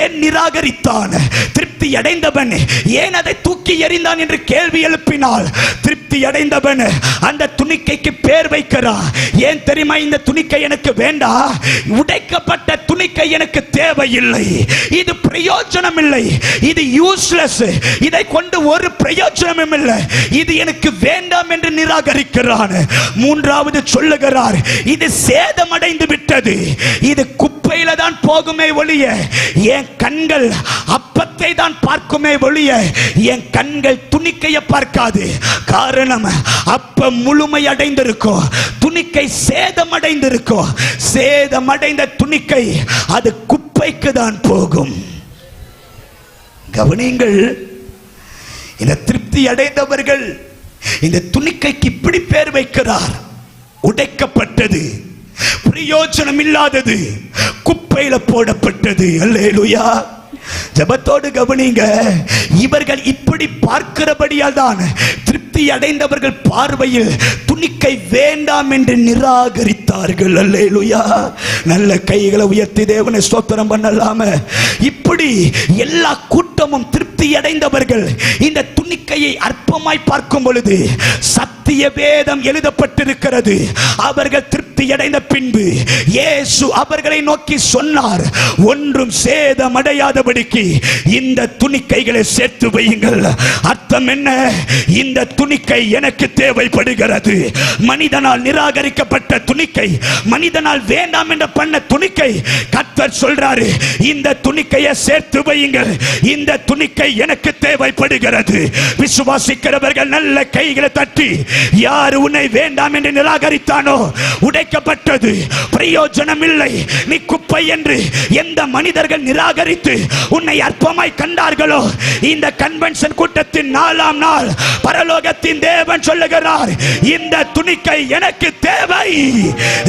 ஏன் நிராகரித்தான்? திருப்தி அடைந்தவன் ஏன் அதை தூக்கி எறிந்தான் என்று கேள்வி எழுப்பினால், திருப்தி அடைந்தவன் அந்த துணிக்கைக்கு பேர் வைக்கிறான். ஏன் தெரியுமா? இந்த துணிக்கை எனக்கு வேண்டாம், உடைக்கப்பட்ட துணிக்கை எனக்கு தேவையில்லை, இது பிரயோஜனம் இல்லை, இது யூஸ்லெஸ், இதை கொண்டு ஒரு பிரயோஜனமும் இல்லை, இது எனக்கு வேண்டாம் என்று நிராகரிக்கிறான். மூன்றாவது சொல்லுகிறார், இது சேதமடைந்து விட்டது, இது குப்பையில தான் போகுமே ஒழிய என் கண்கள் அப்பத்தை தான் பார்க்குமே ஒழிய என் கண்கள் துணிக்கையை பார்க்காது. காரணம், அப்ப முழுமை அடைந்திருக்கும், துணிக்கை சேதமடைந்திருக்கும். சேதமடைந்த துணிக்கை அது குப்பைக்கு தான் போகும். கவனிங்கள், இந்த திருப்தி அடைந்தவர்கள் இந்த துணிக்கைக்கு இப்படி பேர் வைக்கிறார், உடைக்கப்பட்டது, பிரயோஜனம் இல்லாதது, குப்பையில போடப்பட்டது. அல்லேலூயா. ஜெபத்தோடு கவனிங்க. இவர்கள் இப்படி பார்க்கிறபடியால் தான் திருப்தி அடைந்தவர்கள் பார்வையில் துணிக்கை வேண்டாம் என்று நிராகரித்தார்கள். அல்லேலூயா. நல்ல கைகளை உயர்த்தி தேவனை ஸ்தோத்திரம் பண்ணலாம. இப்படி எல்லா கூட்டமும் திருப்தி அடைந்தவர்கள் இந்த துணிக்கையை அற்பமாய் பார்க்கும் பொழுது சத்திய வேதம் எழுதப்பட்டிருக்கிறது. அவர்கள் திருப்தி அடைந்த பின்பு இயேசு அவர்களை நோக்கி சொன்னார், ஒன்றும் சேதமடையாதபடிக்கு இந்த துணிக்கைகளை சேர்த்து வையுங்கள். அர்த்தம் என்ன? இந்த துணிக்கை எனக்கு தேவைப்படுகிறது. மனிதனால் நிராகரிக்கப்பட்ட துணிக்கை, மனிதனால் வேண்டாம் என்ற பண்ண துணிக்கை, கர்த்தர் சொல்றாரு, இந்த துணிக்கையை சேர்த்து வையுங்கள், இந்த துணிக்கை எனக்கு தேவைப்படுகிறது. விசுவாசிக்கிறவர்கள் நல்ல கைகளை தட்டி, யார் உன்னை வேண்டாம் என்று நிராகரித்தானோ, உடைக்கப்பட்டது, பிரயோஜனம் இல்லை, நீ குப்பை என்று எந்த மனிதர்கள் நிராகரித்து உன்னை அற்பமாய் கண்டார்களோ, இந்த கன்வென்ஷன் கூட்டத்தின் 4ஆம் நாள் பரலோகத்தின் தேவன் சொல்லுகிறார், இந்த துணிக்கை எனக்கு தேவை.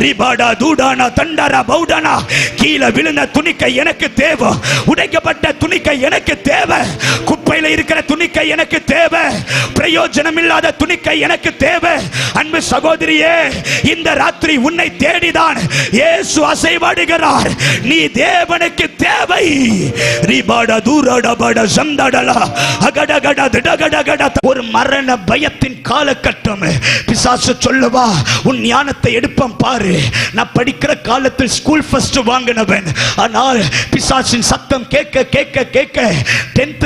ரிபாடா தூடானா தண்டரா பௌடானா, கீழே விழுந்த துணிக்கை எனக்கு தேவை, உடைக்கப்பட்ட துணிக்கை எனக்கு தேவை, குப்பையில இருக்கிற துணிக்கை எனக்கு தேவை, பிரயோஜனம் இல்லாத துணிக்கை எனக்கு தேவை. அன்பு சகோதரியே, இந்த ராத்திரி உன்னை தேடிதான் இயேசு அசைவாடுகிறார். நீ தேவனுக்கு தேவை. ரிபாடா தூராடா பாடா சம்தாடலா அகடகடா திடகடகடா. ஒரு மரண பயத்தின் காலகட்டம். பிசாசு சொல்லுவா, உன் ஞானத்தை எடுப்பம் பாரு, நான் படிக்கிற காலத்தில் ஸ்கூல் ஃபர்ஸ்ட் வாங்கினவன், ஆனால் பிசாசின் சத்தம் கேட்க கேட்க கேட்க 10th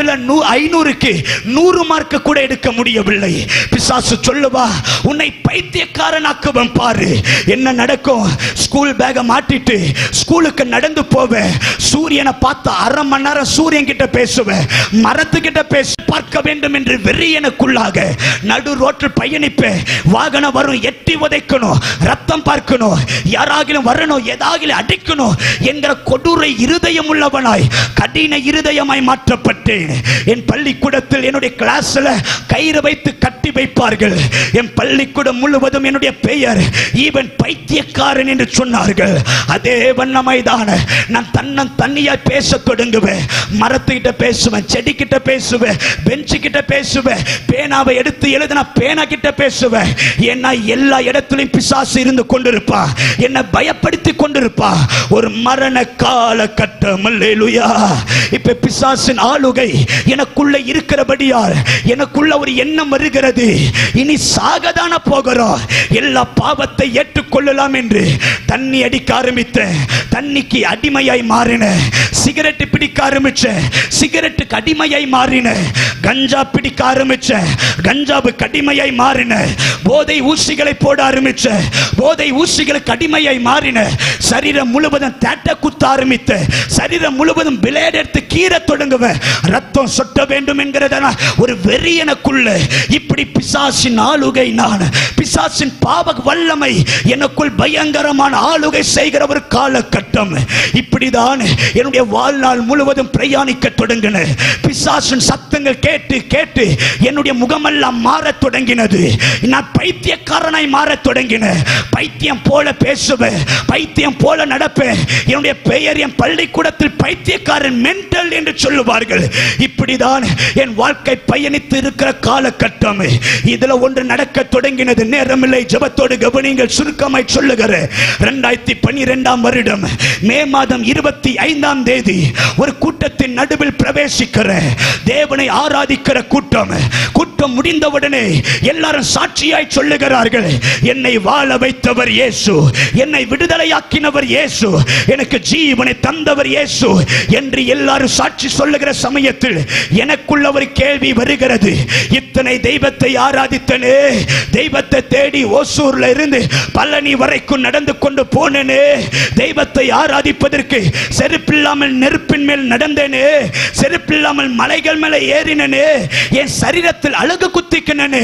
500க்கு 100 மார்க் கூட எடுக்க முடியவில்லை. பிசாசு சொல்லுவா, உன்னை பைத்தியக்காரனாக்குவன் பாரு. என்ன நடக்கும்? ஸ்கூல் பேக மாட்டிட்டு ஸ்கூலுக்கு நடந்து போவேன், சூரியனை பார்த்து அரை மணி நேரம் சூரியன் கிட்ட பேசுவேன், மரத்துக்கிட்ட பேச பார்க்க வேண்டும் என்று வெறி எனக்குள்ளாக நடு ரோட்டில் பயணிப்பேன். வாகனம் வரும், எட்டி உதைக்கணும், ரத்தம் பார்க்கணும், யாராகிலும் வரணும், ஏதாகிலும் அடிக்கணும் என்கிற கொடூரை இருதயம் உள்ளவனாய், கடின இருதயமாய் மாற்றப்பட்டேன். என் பள்ளிக்கூடத்தில் என்னுடைய கிளாஸ்ல கயிறு வைத்து கட்டி வைப்பார்கள். என் பள்ளிக்கூடம் முழுவதும் என்னுடைய பெயர் ஈவன் பைத்தியக்காரன் என்று சொன்னார்கள். அதே வண்ணமாய்தான் நான் தன்னியாய் பேச தொடங்குவேன். மரத்துக்கிட்ட பேசுவேன், செடி கிட்ட பேசுவேன், பெஞ்சு கிட்ட பேசுவேன், பேனாவை எடுத்து எழுதினா பேனா கிட்ட பேசுவேன். ஏன்னா எல்லா இடத்திலும் பிசாசு இருந்து கொண்டிருப்பா, என்னை பயப்படுத்தி கொண்டிருப்பா. ஒரு மரண காலகட்டம். அல்லேலூயா. இப்ப பிசாசின் ஆளுகை எனக்குள்ள இருக்கிறபடியால் எனக்குள்ள ஒரு எண்ணம் வருகிறது, இனி சாகதான போகிறோம், எல்லா பாவத்தை ஏற்றுக்கொள்ளலாம் என்று தண்ணி அடிக்க ஆரம்பித்தேன். தண்ணிக்கு அடிமையாய் மாறின. சிகரெட் பிடிக்க ஆரம்பிச்சேன், சிகரெட்டுக்கு அடிமையாய் மாறின. கஞ்சா பிடிக்க ஆரம்பிச்சேன், கஞ்சாவுக்கு அடிமையாய் மாறின. போதை ஊசிகளை போட ஆரம்பிச்சேன், போதை ஊசிகளுக்கு அடிமையாய் மாறின. சரீரம் முழுவதும் தேட்ட குத்த ஆரம்பித்த, சரீரம் முழுவதும் பிளேட் எடுத்து கீற தொடங்குவேன், ரத்தம் சொட்ட வேண்டும் என்கிறத ஒரு வெறி எனக்குள்ள. இப்படி பிசாசின் ஆளுகை, நான் பிசாசின் பாவ வல்லமை எனக்குள் பயங்கரமான ஆளுகை செய்கிற ஒரு காலகட்டம். இப்படிதான் என்னுடைய வாழ்நாள் முழுவதும் பிரயாணிக்க தொடங்கின. பிசாசின் சத்தங்கள் கேட்டு கேட்டு என்னுடைய முகமெல்லாம் மாறத் தொடங்கினது. நான் பைத்தியக்காரனாய் மாறத் தொடங்கின. பைத்தியம் போல பேசுவேன், பைத்தியம் போல நடப்பேன். என்னுடைய பெயர் என் பள்ளிக்கூடத்தில் பைத்தியக்காரன், மென்டல் என்று சொல்லுவார்கள். இப்படிதான் என் வாழ்க்கை பயணித்து இருக்கிற காலகட்டம். இதுல ஒன்று நடக்க தொடங்கினது. நேரமில்லை, ஜெபத்தோடு கவனிங்கள். சுருக்கமாய் சொல்லுகிறேன். 2012 வருடம் மே மாதம் 25 தேதி ஒரு கூட்டத்தின் நடுவில் பிரவேசிக்கிற, தேவனை ஆராதிக்கிற கூட்டம். கூட்டம் முடிந்தவுடனே எல்லாரும் சாட்சியாய் சொல்லுகிறார்கள், என்னை வாழ வைத்தவர் இயேசு, என்னை விடுதலையாக்கினவர் இயேசு, எனக்கு ஜீவனை தந்தவர் இயேசு என்று எல்லாரும் சாட்சி சொல்லுகிற சமயத்தில் எனக்குள்ள ஒரு கேள்வி வருகிறது. இத்தனை தெய்வத்தை ஆராதித்தனே, தெய்வத்தை தேடி ஓசூர்ல இருந்து பழனி வரைக்கும் நடந்து கொண்டு போனேனே, தெய்வத்தை ஆராதிப்பதற்கு செருப்பில்லாமல் நெருப்பின் மேல் நடந்தேனே, செருப்பில்லாமல் மலைகள் மேலே ஏறினேனே, என் சரீரத்தில் அழகு குத்திக்கினேனே,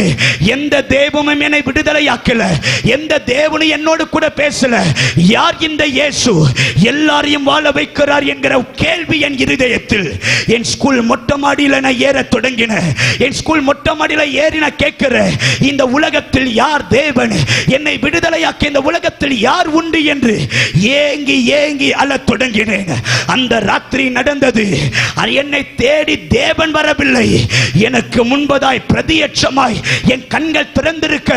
எந்த தெய்வமும் என்னை விடுதலையாக்கல, எந்த தேவனும் என்னோடு கூட பேசல. யார் இந்த இயேசு எல்லாரையும் வாழ வைக்கிறார் என்கிற கேள்வி என் இருதயத்தில். என் ஸ்கூல் மொட்டை மாடியில நான் ஏற தொடங்கினேன். என் ஸ்கூல் மொட்டை மாடியில ஏறி நான் கேட்கிறேன், இந்த உலகத்தில் யார் தேவன், என்னை விடுதலையாக்க இந்த உலகத்தில் யார் உண்டு என்று ஏங்கி ஏங்கி அழத் தொடங்கினேன். அந்த ராத்திரி நடந்தது. என்னை தேடி தேவன் வரவில்லை, எனக்கு முன்பதாய் பிரதியட்சமாய் என் கண்கள் திறந்திருக்க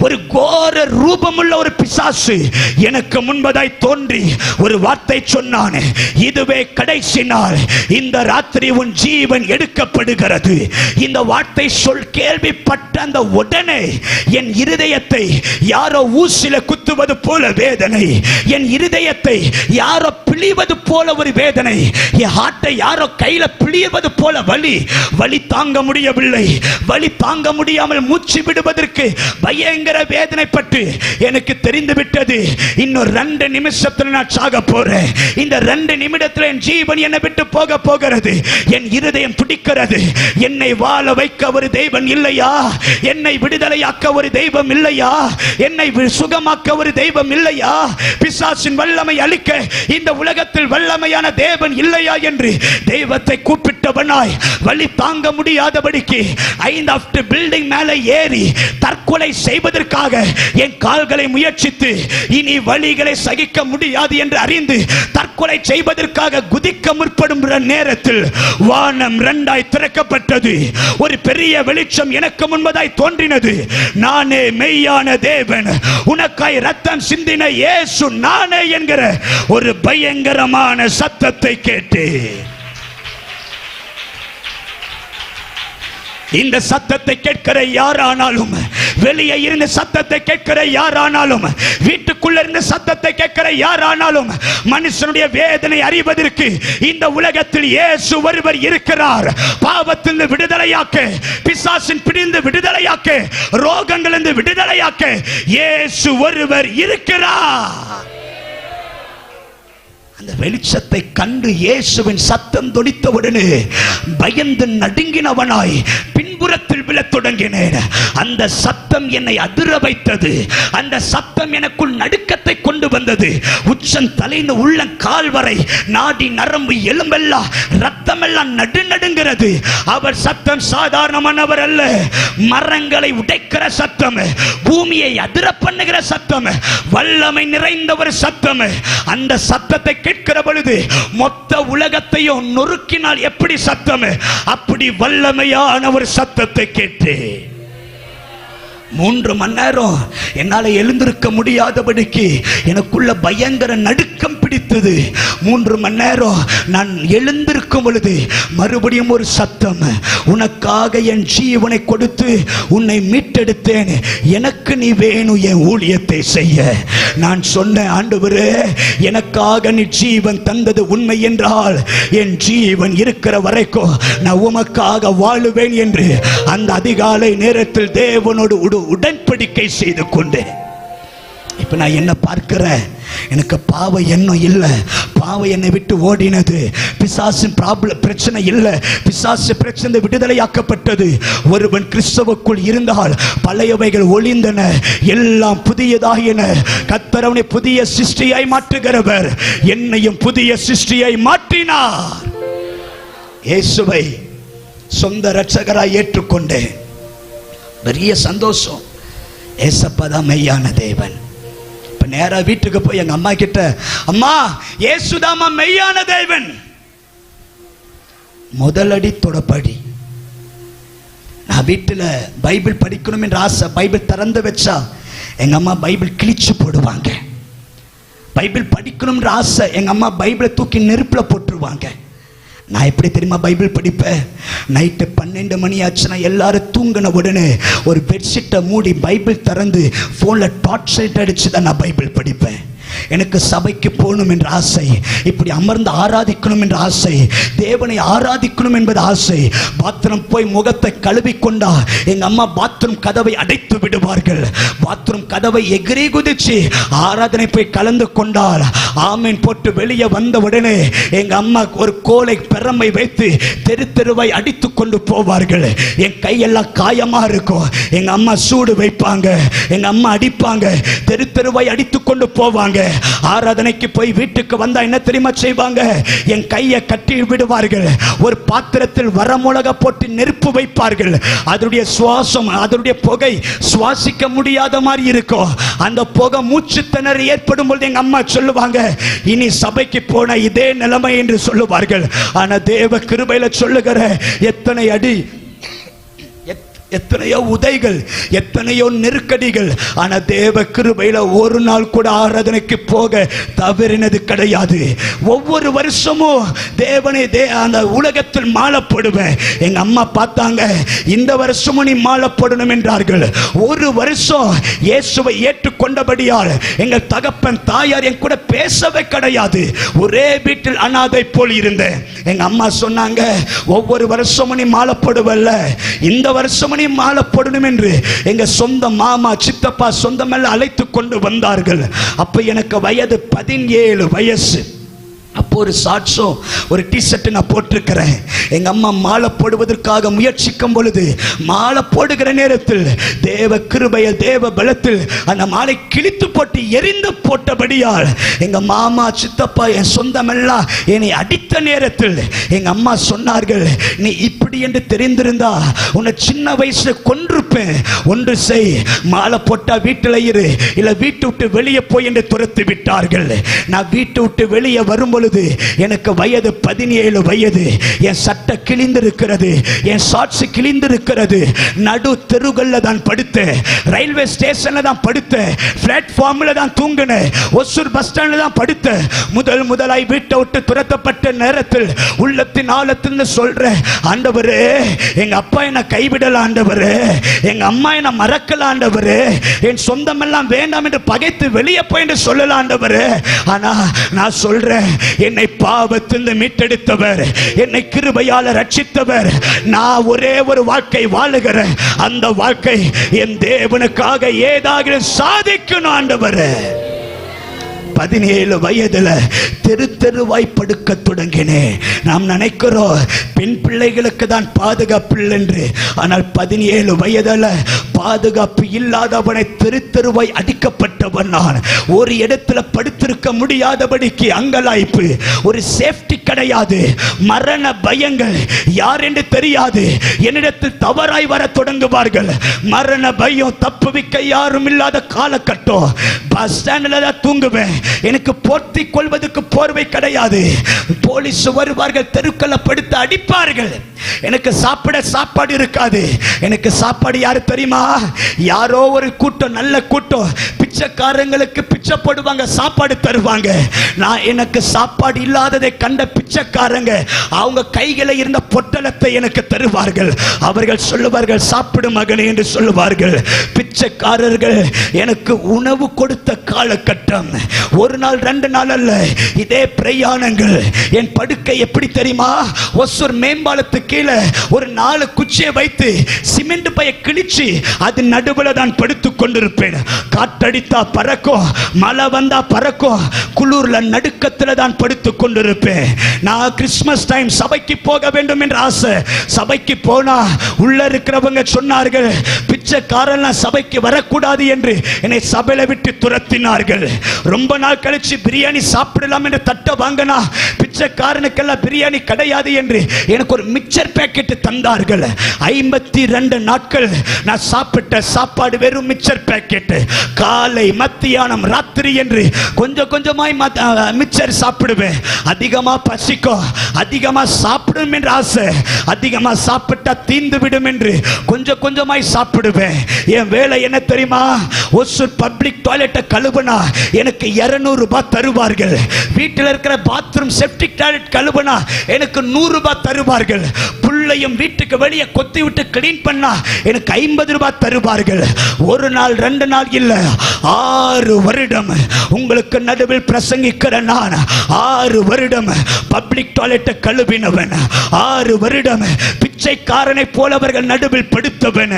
ஒரு கோர ரூபமுள்ள ஒரு பிசாசு எனக்கு முன்பதாய் தோன்றி ஒரு வார்த்தை சொன்னான், இதுவே கடைசி நாள், இந்த ராத்திரி உன் ஜீவன் எடுக்கப்படுகிறது. இந்த வார்த்தை சொல் கேள்விப்பட்ட அந்த உடனே என் இருதயத்தை யாரோ ஊசில குத்துவது போல வேதனை, என் இருதயத்தை யாரோ பிழிவது போல ஒரு வேதனை, என் ஹார்ட்டை யாரோ கையில பிழிவது போல வலி. வலி தாங்க முடியவில்லை. வலி தாங்க முடியாமல் மூச்சு விடுவதற்கு பயங்கர வேதனைப்பட்டு எனக்கு தெரிந்து விட்டது, இன்னும் 2 நிமிஷத்தில் நான் சாக போறேன். இந்த 2 நிமிடத்தில் என் ஜீவன் என்னை விட்டு போக போகிறது. என் இருதயம் துடிக்கிறது. என்னை வாழ வைக்க ஒரு தெய்வன் இல்லையா? என்னை விடுதலையாக்க ஒரு தெய்வம் இல்லையா? என்னை சுகமாக்க ஒரு தெய்வம் இல்லையா? பிசாசின் வல்லமை அழிக்க இந்த உலகத்தில் வல்லமையான தேவன் இல்லையா என்று தெய்வத்தை கூப்பிட்டவனாய் வலி தாங்க முடியாதபடிக்கு 5th பில்டிங் மேலே ஏறி தற்கொலை செய்வதற்காக என் கால்களை முயற்சித்து இனி வலிகளை சகிக்க முடியாது என்று அறிந்து தற்கொலை செய்வதற்காக குதிக்க முற்படும் நேரத்தில் வானம் 2ஆய் திறக்கப்பட்டது. ஒரு பெரிய வெளிச்சம் எனக்கு முன்பதாய் தோன்றினது. நானே மெய்யான தேவன், உனக்காய் ரத்தம் சிந்தின இயேசு நானே என்கிற ஒரு பயங்கரமான சத்தத்தை கேட்டு, இந்த சத்தத்தை கேட்கிற யாரானாலும், வெளியே இருந்து சத்தத்தை கேட்கிற யாரானாலும், வீட்டுக்குள்ள இருந்து சத்தத்தை கேட்கிற யாரானாலும், மனுஷனுடைய வேதனை அறிவதற்கு இந்த உலகத்தில் இயேசு ஒருவர் இருக்கிறார். பாவத்திலிருந்து விடுதலையாக்க, பிசாசின் பிடிந்து விடுதலையாக்க, ரோகங்களிலிருந்து விடுதலையாக்க இயேசு ஒருவர் இருக்கிறார். அந்த வெளிச்சத்தை கண்டு இயேசுவின் சத்தம் தொனித்தவுடனே பயந்து நடுங்கினவனாய் பின்புறத்தில் விழத் தொடங்கினேன். அந்த சத்தம் என்னை அதிர வைத்தது. அந்த சத்தம் எனக்குள் நடுக்கத்தை கொண்டு வந்தது. உச்சம் தலைந்து உள்ள கால் வரை நாடி நரம்பு எலும்பெல்லாம் ரத்தமெல்லாம் நடுநடுங்கிறது. அவர் சத்தம் சாதாரணமானவர் அல்ல. மரங்களை உடைக்கிற சத்தம், பூமியை அதிர பண்ணுகிற சத்தம், வல்லமை நிறைந்த ஒரு சத்தம். அந்த சத்தத்தை கேட்கிற பொழுது மொத்த உலகத்தையும் நொறுக்கினால் எப்படி சத்தம், அப்படி வல்லமையான ஒரு சத்தத்தை கேட்டேன். 3 மணி நேரம் என்னால் எழுந்திருக்க முடியாதபடிக்கு எனக்குள்ள பயங்கர நடுக்கம் பிடித்தது. 3 மணி நேரம் நான் எழுந்திருக்கும் பொழுது மறுபடியும் ஒரு சத்தம், உனக்காக என் ஜீவனை கொடுத்து உன்னை மீட்டெடுத்தேன், எனக்கு நீ வேணும் என் ஊழியத்தை செய்ய. நான் சொன்ன, ஆண்டவரே, எனக்காக நீ ஜீவன் தந்தது உண்மை என்றால் என் ஜீவன் இருக்கிற வரைக்கும் நான் உமக்காக வாழுவேன் என்று அந்த அதிகாலை நேரத்தில் தேவனோடு உடன்படிக்கை செய்து கொண்டேன். இப்ப நான் என்ன பார்க்கிறேன், எனக்கு பாவ எண்ணம் இல்லை, பாவ என்னை விட்டு ஓடினது, பிசாசின் பிரச்சனை இல்லை, பிசாசு பிரச்சனை விடுதலையாக்கப்பட்டது. ஒருவன் கிறிஸ்துவுக்குள் இருந்தால் பழையவைகள் ஒளிந்தன, எல்லாம் புதியதாயின. கர்த்தர் அவனை புதிய சிருஷ்டியாய் மாற்றுகிறவர். என்னையும் புதிய சிருஷ்டியாய் மாற்றினார். இயேசுவை சொந்த இரட்சகராய் ஏற்றுக்கொண்டேன். பெரிய சந்தோஷம். ஏசப்பா தான் மெய்யான தேவன். இப்ப நேரா வீட்டுக்கு போய் எங்க அம்மா கிட்ட, அம்மா இயேசுதாமா மெய்யான தேவன், முதலடி தொடப்படி. நான் வீட்டுல பைபிள் படிக்கணும் என்ற ஆசை, பைபிள் திறந்து வச்சா எங்க அம்மா பைபிள் கிழிச்சு போடுவாங்க. பைபிள் படிக்கணும்ன்ற ஆசை, எங்க அம்மா பைபிளை தூக்கி நெருப்புல போட்டுருவாங்க. நான் எப்படி தெரியுமா பைபிள் படிப்பேன்? நைட்டு 12 மணி ஆச்சுன்னா எல்லாரும் தூங்கின உடனே ஒரு பெட்ஷீட்டை மூடி பைபிள் திறந்து ஃபோனில் டார்ச் லைட் அடிச்சு தான் நான் பைபிள் படிப்பேன். எனக்கு சபைக்கு போகணும் என்ற ஆசை, இப்படி அமர்ந்து ஆராதிக்கணும் என்ற ஆசை, தேவனை ஆராதிக்கணும் என்பது ஆசை. பாத்ரூம் போய் முகத்தை கழுவி கொண்டா எங்க அம்மா பாத்ரூம் கதவை அடைத்து விடுவார்கள். பாத்ரூம் கதவை எகிரி குதிச்சு ஆராதனை போய் கலந்து கொண்டால் ஆமீன் போட்டு வெளியே வந்த உடனே எங்க அம்மா ஒரு கோலை பெரமை வைத்து தெரு தெருவாய் அடித்து கொண்டு போவார்கள். என் கையெல்லாம் காயமா இருக்கும். எங்க அம்மா சூடு வைப்பாங்க, எங்க அம்மா அடிப்பாங்க, தெரு தெருவாய் அடித்து கொண்டு போவாங்க. ஆராதனைக்கு போய் வீட்டுக்கு வந்தா என்ன தெரியுமா செய்வாங்க? என் கையை கட்டி விடுவார்கள். ஒரு பாத்திரத்தில் வரமிளகா போட்டு நெருப்பு வைப்பார்கள். அதனுடைய சுவாசம், அதனுடைய புகை சுவாசிக்க முடியாத மாதிரி இருக்கும். அந்த புகை மூச்சு திணறி ஏற்படும் போது எங்க அம்மா சொல்லுவாங்க, இனி சபைக்கு போன இதே நிலைமை என்று சொல்லுவார்கள். ஆனா தேவ கிருபையில சொல்லுகிற எத்தனை அடி, எத்தனையோ உதைகள், எத்தனையோ நெருக்கடிகள், ஆனா தேவ கிருபையில ஒரு நாள் கூட ஆராதனைக்கு போக தவறினது கிடையாது. ஒவ்வொரு வருஷமும் தேவனே அந்த உலகத்தில் மாலப்படுவேன். எங்க அம்மா பார்த்தாங்க, இந்த வருஷமும் நீ மாலப்படணும் என்றார்கள். ஒரு வருஷம் இயேசுவை ஏற்றுக்கொண்டபடியால் எங்கள் தகப்பன் தாயார் என் கூட பேசவே கிடையாது. ஒரே வீட்டில் அனாதை போல் இருந்தேன். எங்க அம்மா சொன்னாங்க, ஒவ்வொரு வருஷமும் நீ மாலப்படுவல்ல, இந்த வருஷம் நீ மாலப்படணும் என்று எங்க சொந்த மாமா சித்தப்பா சொந்தமெல்லாம் அழைத்து கொண்டு வந்தார்கள். அப்ப எனக்கு வயது 17 வயசு. அப்போ ஒரு சாட்சம், ஒரு டிஷர்ட் நான் போட்டிருக்கிறேன். எங்க அம்மா மாலை போடுவதற்காக முயற்சிக்கும் பொழுது, மாலை போடுகிற நேரத்தில் தேவ கிருபைய தேவ பலத்தில் அந்த மாலை கிழித்து போட்டு எரிந்து போட்டபடியால் எங்க மாமா சித்தப்பா என் சொந்தமெல்லாம் என்னை அடித்த நேரத்தில் எங்க அம்மா சொன்னார்கள், நீ இப்படி என்று தெரிந்திருந்தா உன்னை சின்ன வயசுல கொன்றுப்பேன். ஒன்று செய், மாலை போட்டா வீட்டில் இரு, இல்ல வீட்டு விட்டு வெளியே போய் என்று துரத்து விட்டார்கள். நான் வீட்டு விட்டு வெளியே வரும்பொழுது எனக்கு வயது 17 வயது. என் சட்டை கிழிந்திருக்கிறது, என் ஷார்ட்ஸ் கிழிந்திருக்கிறது. நடு தெருகள்ல தான் படுத்தேன், ரயில்வே ஸ்டேஷன்ல தான் படுத்தேன், பிளாட்ஃபார்ம்ல தான் தூங்கினேன், ஒசூர் பஸ் ஸ்டாண்ட்ல தான் படுத்தேன். முதலாய் வீட்டை விட்டு துரத்தப்பட்ட நேரத்தில் உள்ளத்தின் ஆழத்தில் சொல்றேன், ஆண்டவரே எங்க அப்பா என்ன கைவிடல, ஆண்டவரே எங்க அம்மா என்ன மறக்கல, ஆண்டவரே என் சொந்தமெல்லாம் வேண்டாம் என்று பகைத்து வெளியே போய் என்று சொல்லல, ஆண்டவரே. ஆனா நான் சொல்றேன், என்னை பாவத்திலிருந்து மீட்டெடுத்தவர், என்னை கிருபையால ரட்சித்தவர். நான் ஒரே ஒரு வாழ்க்கை வாழுகிறேன். அந்த வாழ்க்கை என் தேவனுக்காக ஏதாவது சாதிக்கணும், ஆண்டவரே. 17 வயதுல தெரு தெருவாய் படுக்க தொடங்கினேன். நாம் நினைக்கிறோம் பெண் பிள்ளைகளுக்கு தான் பாதுகாப்பு இல்லை என்று. ஆனால் 17 வயதுல பாதுகாப்பு இல்லாதவனை தெரு தெருவாய் அடிக்கப்பட்டவன் நான். ஒரு இடத்துல படுத்திருக்க முடியாதபடிக்கு அங்கலாய்ப்பு, ஒரு சேஃப்டி கிடையாது, மரண பயங்கள், யார் என்று தெரியாது. என்னிடத்தில் தவறாய் வர தொடங்குவார்கள். மரண பயம், தப்புவிக்க யாரும் இல்லாத காலகட்டம். பஸ் ஸ்டாண்ட்ல தான் தூங்குவேன். எனக்கு போர்த்தி கொள்வதற்கு போர்வை கிடையாது. போலீஸ் வருவார்கள், தெருக்களை படுத்து அடிப்பார்கள். எனக்கு சாப்பாடு இருக்காது. எனக்கு சாப்பாடு யாரு தெரியுமா? யாரோ ஒரு கூட்டம், நல்ல கூட்டம், பிச்சைக்காரங்களுக்கு பிச்சை போடுவாங்க, சாப்பாடு தருவாங்க. நான் எனக்கு சாப்பாடு இல்லாததை கண்ட பிச்சைக்காரங்க அவங்க கைகளை இருந்த பொட்டலத்தை எனக்கு தருவார்கள். அவர்கள் சொல்லுவார்கள், சாப்பிடு மகனே என்று சொல்லுவார்கள். பிச்சைக்காரர்கள் எனக்கு உணவு கொடுத்த காலகட்டம். ஒரு நாள் 2 நாள் அல்ல, இதே பிரயாணங்கள் என் படுக்கை எப்படி தெரியுமா, ஒசூர் மேம்பாலத்து கீழே ஒரு 4 குச்சியை வைத்து சிமெண்ட் பைய கிழிச்சு அது நடுவுல தான் படுத்துக் கொண்டிருப்பேன். காற்றடித்தா பறக்கும், மழை வந்தா பறக்கும், குளூர்ல நடுக்கத்துல தான் படுத்துக் கொண்டிருப்பேன். நான் கிறிஸ்துமஸ் டைம் சபைக்கு போக வேண்டும் என்ற ஆசை. சபைக்கு போனா உள்ள இருக்கிறவங்க சொன்னார்கள், பிச்சைக்காரன் சபைக்கு வரக்கூடாது என்று என்னை சபையில விட்டு துரத்தினார்கள். ரொம்ப நாள் கழிச்சு பிரியாணி சாப்பிடலாம் என்று தட்ட வாங்கினா பிச்சைக்காரனுக்கெல்லாம் பிரியாணி கிடையாது என்று எனக்கு ஒரு மிக்சர் பேக்கெட் தந்தார்கள். 52 நாட்கள் நான் சாப்பிட்ட சாப்பாடு வெறும் மிக்சர் பேக்கெட். காலை மத்தியானம் ராத்திரி என்று கொஞ்சம் கொஞ்சமாய் மிக்சர் சாப்பிடுவேன். அதிகமா பசிக்கும், அதிகமா சாப்பிடும் என்ற ஆசை, அதிகமா சாப்பிட்டா தீந்து விடும் என்று கொஞ்சம் கொஞ்சமாய் சாப்பிடுவேன். என் வேலை என்ன தெரியுமா, ஒசூர் பப்ளிக் டாய்லெட்டை கழுவுனா எனக்கு 200 ரூபாய் தருவார்கள். வீட்டில் இருக்கிற பாத்ரூம் செப்டிக் டாய்லெட் கழுவுனா எனக்கு 100 ரூபாய் தருவார்கள். புள்ளையும் வீட்டுக்கு வெளியே கொத்தி விட்டு கிளீன் பண்ணா எனக்கு 50 ரூபாய் தருவார்கள். ஒரு நாள் 2 நாள் இல்ல, 6 வருடம் உங்களுக்கு நடுவில் பிரசங்கிக்கிற நான் 6 வருடம் பப்ளிக் டாய்லெட்டை கழுவினவன். 6 வருடம் பிச்சைக்காரனை போலவர்கள் நடுவில் படுத்தவன்.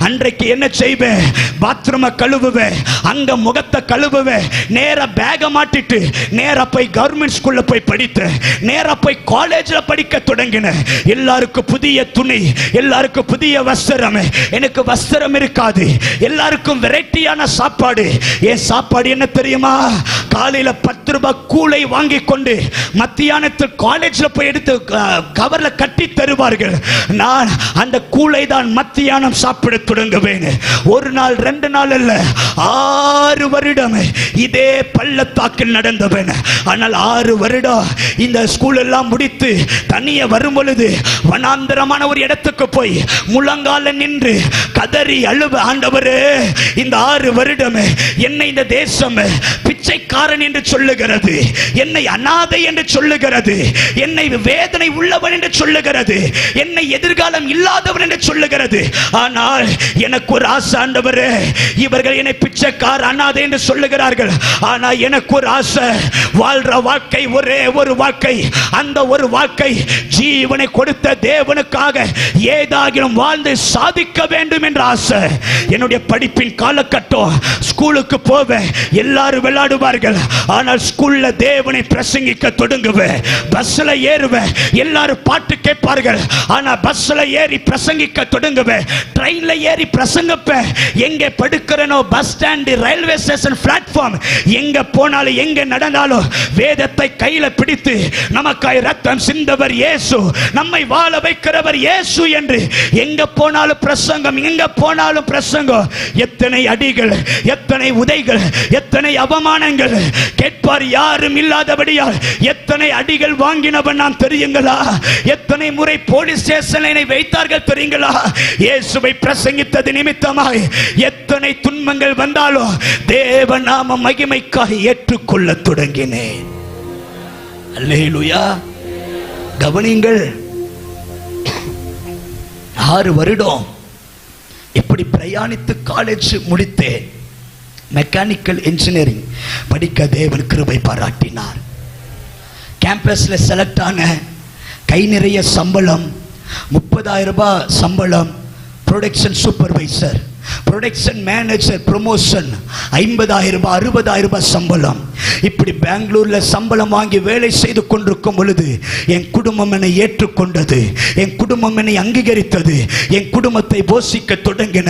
அன்றைக்கு என்ன செய்வேன், பாத்ரூமை கழுவுவேன், அங்க முகத்தை கழுவுவேன், நேரா பேக மாட்டிட்டு நேரா போய் கவர்மெண்ட் ஸ்கூல்ல போய் படித்தேன். நேரா போய் காலேஜ்ல படிக்க தொடங்கினேன். எல்லாருக்கும் புதிய துணி, எல்லாருக்கும் புதிய வஸ்திரம். எனக்கு வஸ்திரம் இருக்காது. எல்லாருக்கும் வெரைட்டியான சாப்பாடு. என் சாப்பாடு என்ன தெரியுமா, காலையில 10 ரூபாய் கூளை வாங்கி கொண்டு மத்தியானத்தில் காலேஜ்ல போய் எடுத்து கவர்ல கட்டி தருவார்கள். நான் அந்த கூளை தான் மத்தியானம் சாப்பிட தொடங்குவேன். ஒரு நாள் 2 நாள் அல்ல, 6 வருடம் இதே பள்ளத்தாக்கில் நடந்தவன். ஆனால் 6 வருடம் இந்த ஸ்கூல் எல்லாம் முடித்து தனியே வரும் பொழுது வனாந்தரமான ஒரு இடத்துக்கு போய் முழங்கால நின்று கதறி அழுவ, ஆண்டவரே இந்த 6 வருடம் என்னை இந்த தேசம் பிச்சைக்காரன் என்று சொல்லுகிறது, என்னை அநாதை என்று சொல்லுகிறது, என்னை வேதனை உள்ளவன் என்று சொல்லுகிறது, என்னை எதிர்காலம் இல்லாதவன் என்று சொல்லுகிறது. ஆனால் எனக்கு ஒரு ஆசை, ஆண்டவரே இவர்கள் என்னை பிச்சைக்கார அநாதை என்று சொல்லுகிறார்கள், ஆனா எனக்கு ஒரு ஆசை, வாழ்ற வாழ்க்கை ஒரே ஒரு வாழ்க்கை. அந்த ஒரு வாழ்க்கை ஜீவனை கொடுத்த தேவனுக்காக ஏதாகிலும் வாழ்ந்து சாதிக்க வேண்டும் என்ற ஆசை. என்னுடைய படிப்பின் காலகட்டம், ஸ்கூலுக்கு போவேன், எல்லாரும் விளையாடுவார்கள், ஆனால் ஸ்கூல்ல தேவனை பிரசங்கிக்க தொடங்குவேன். பஸ்ல ஏறுவேன், எல்லாரும் பாட்டு கேட்பார்கள், ஆனா பஸ்ல ஏறி பிரசங்கிக்க தொடங்குவேன். ட்ரெயின்ல ஏறி பிரசங்கப்பேன். எங்க படுக்கிறனோ bus stand, railway station, platform, எங்க போனாலும் எங்க நடந்தாலும் வேதத்தை கையில பிடித்து நமக்காய் ரத்தம் சிந்தவர் இயேசு, நம்மை வாழ வைக்கிறவர் இயேசு என்று எங்க போனாலும் பிரசங்கம், எங்க போனாலும் பிரசங்கம். எத்தனை அடிகள், எத்தனை உதைகள், எத்தனை அவமானங்கள், கேட்பார் யாரும் இல்லாதபடியால் எத்தனை அடிகள் வாங்கினவன் நான் தெரியுங்களா? எத்தனை முறை போலீஸ் ஸ்டேஷனை வைத்தார்கள் தெரியுங்களா? இயேசுவை பிரசங்கித்தது நிமித்தமாய் எத்தனை துன்பங்கள் வந்தாலும் தேவ நாம மகிமைக்காக ஏற்றுக்கொள்ள தொடங்கினேன். அல்லேலூயா. கவனிங்கள், 6 வருடம் எப்படி பிரயாணித்து காலேஜ் முடித்தேன். மெக்கானிக்கல் இன்ஜினியரிங் படிக்க தேவன் கிருபை பாராட்டினார். கேம்பஸ்ல செலக்ட் ஆன, கை நிறைய சம்பளம், 30,000 ரூபாய் சம்பளம், production supervisor, production manager promotion, 50,000 ரூபாய் 60,000 ரூபாய் சம்பளம். இப்படி பெங்களூர்ல சம்பளம் வாங்கி வேலை செய்து கொண்டிருக்கும் பொழுது என் குடும்பம் என்னை ஏற்றுக்கொண்டது, என் குடும்பம் என்னை அங்கீகரித்தது, என் குடும்பத்தை போஷிக்க தொடங்கின.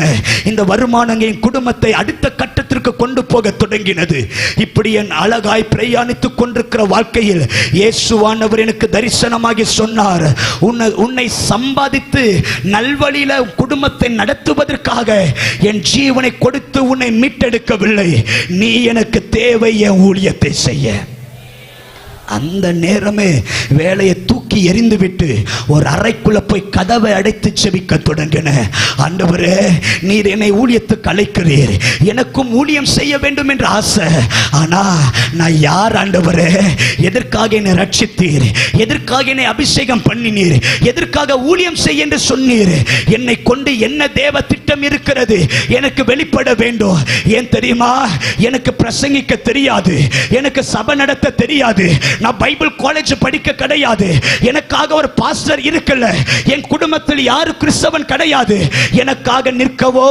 இந்த வருமானம் என் குடும்பத்தை அடுத்த கட்டத்திற்கு கொண்டு போக தொடங்கினது. இப்படி என் அழகாய் பிரயாணித்துக் கொண்டிருக்கிற வாழ்க்கையில் இயேசுவானவர் எனக்கு தரிசனமாகி சொன்னார், உன்னை சம்பாதித்து நல்வழியில குடும்பத்தை நடத்துவதற்காக என் ஜீவனை கொடுத்து உன்னை மீட்டெடுக்கவில்லை, நீ எனக்கு தேவை என் ஊழியத்தை செய்ய. அந்த நேரமே வேலையை தூக்கி எறிந்து விட்டு ஒரு அறைக்குள்ள போய் கதவை அடைத்து செபிக்க தொடங்கின. ஆண்டவரே, நீர் என்னை ஊழியத்துக்கு அழைக்கிறீர், எனக்கும் ஊழியம் செய்ய வேண்டும் என்ற ஆசை. ஆனா நான் யார் ஆண்டவரே? எதற்காக என்னை ரட்சித்தீர்? எதற்காக என்னை அபிஷேகம் பண்ணினீர்? எதற்காக ஊழியம் செய்ய என்று சொன்னீர்? என்னை கொண்டு என்ன தேவ திட்டம் இருக்கிறது எனக்கு வெளிப்பட வேண்டும். ஏன் தெரியுமா? எனக்கு பிரசங்கிக்க தெரியாது, எனக்கு சபை நடத்த தெரியாது, நான் பைபிள் காலேஜ் படிக்க கிடையாது, எனக்காக ஒரு பாஸ்டர் இருக்கல, என் குடும்பத்தில் யாரு கிறிஸ்தவன் கிடையாது, எனக்காக நிற்கவோ,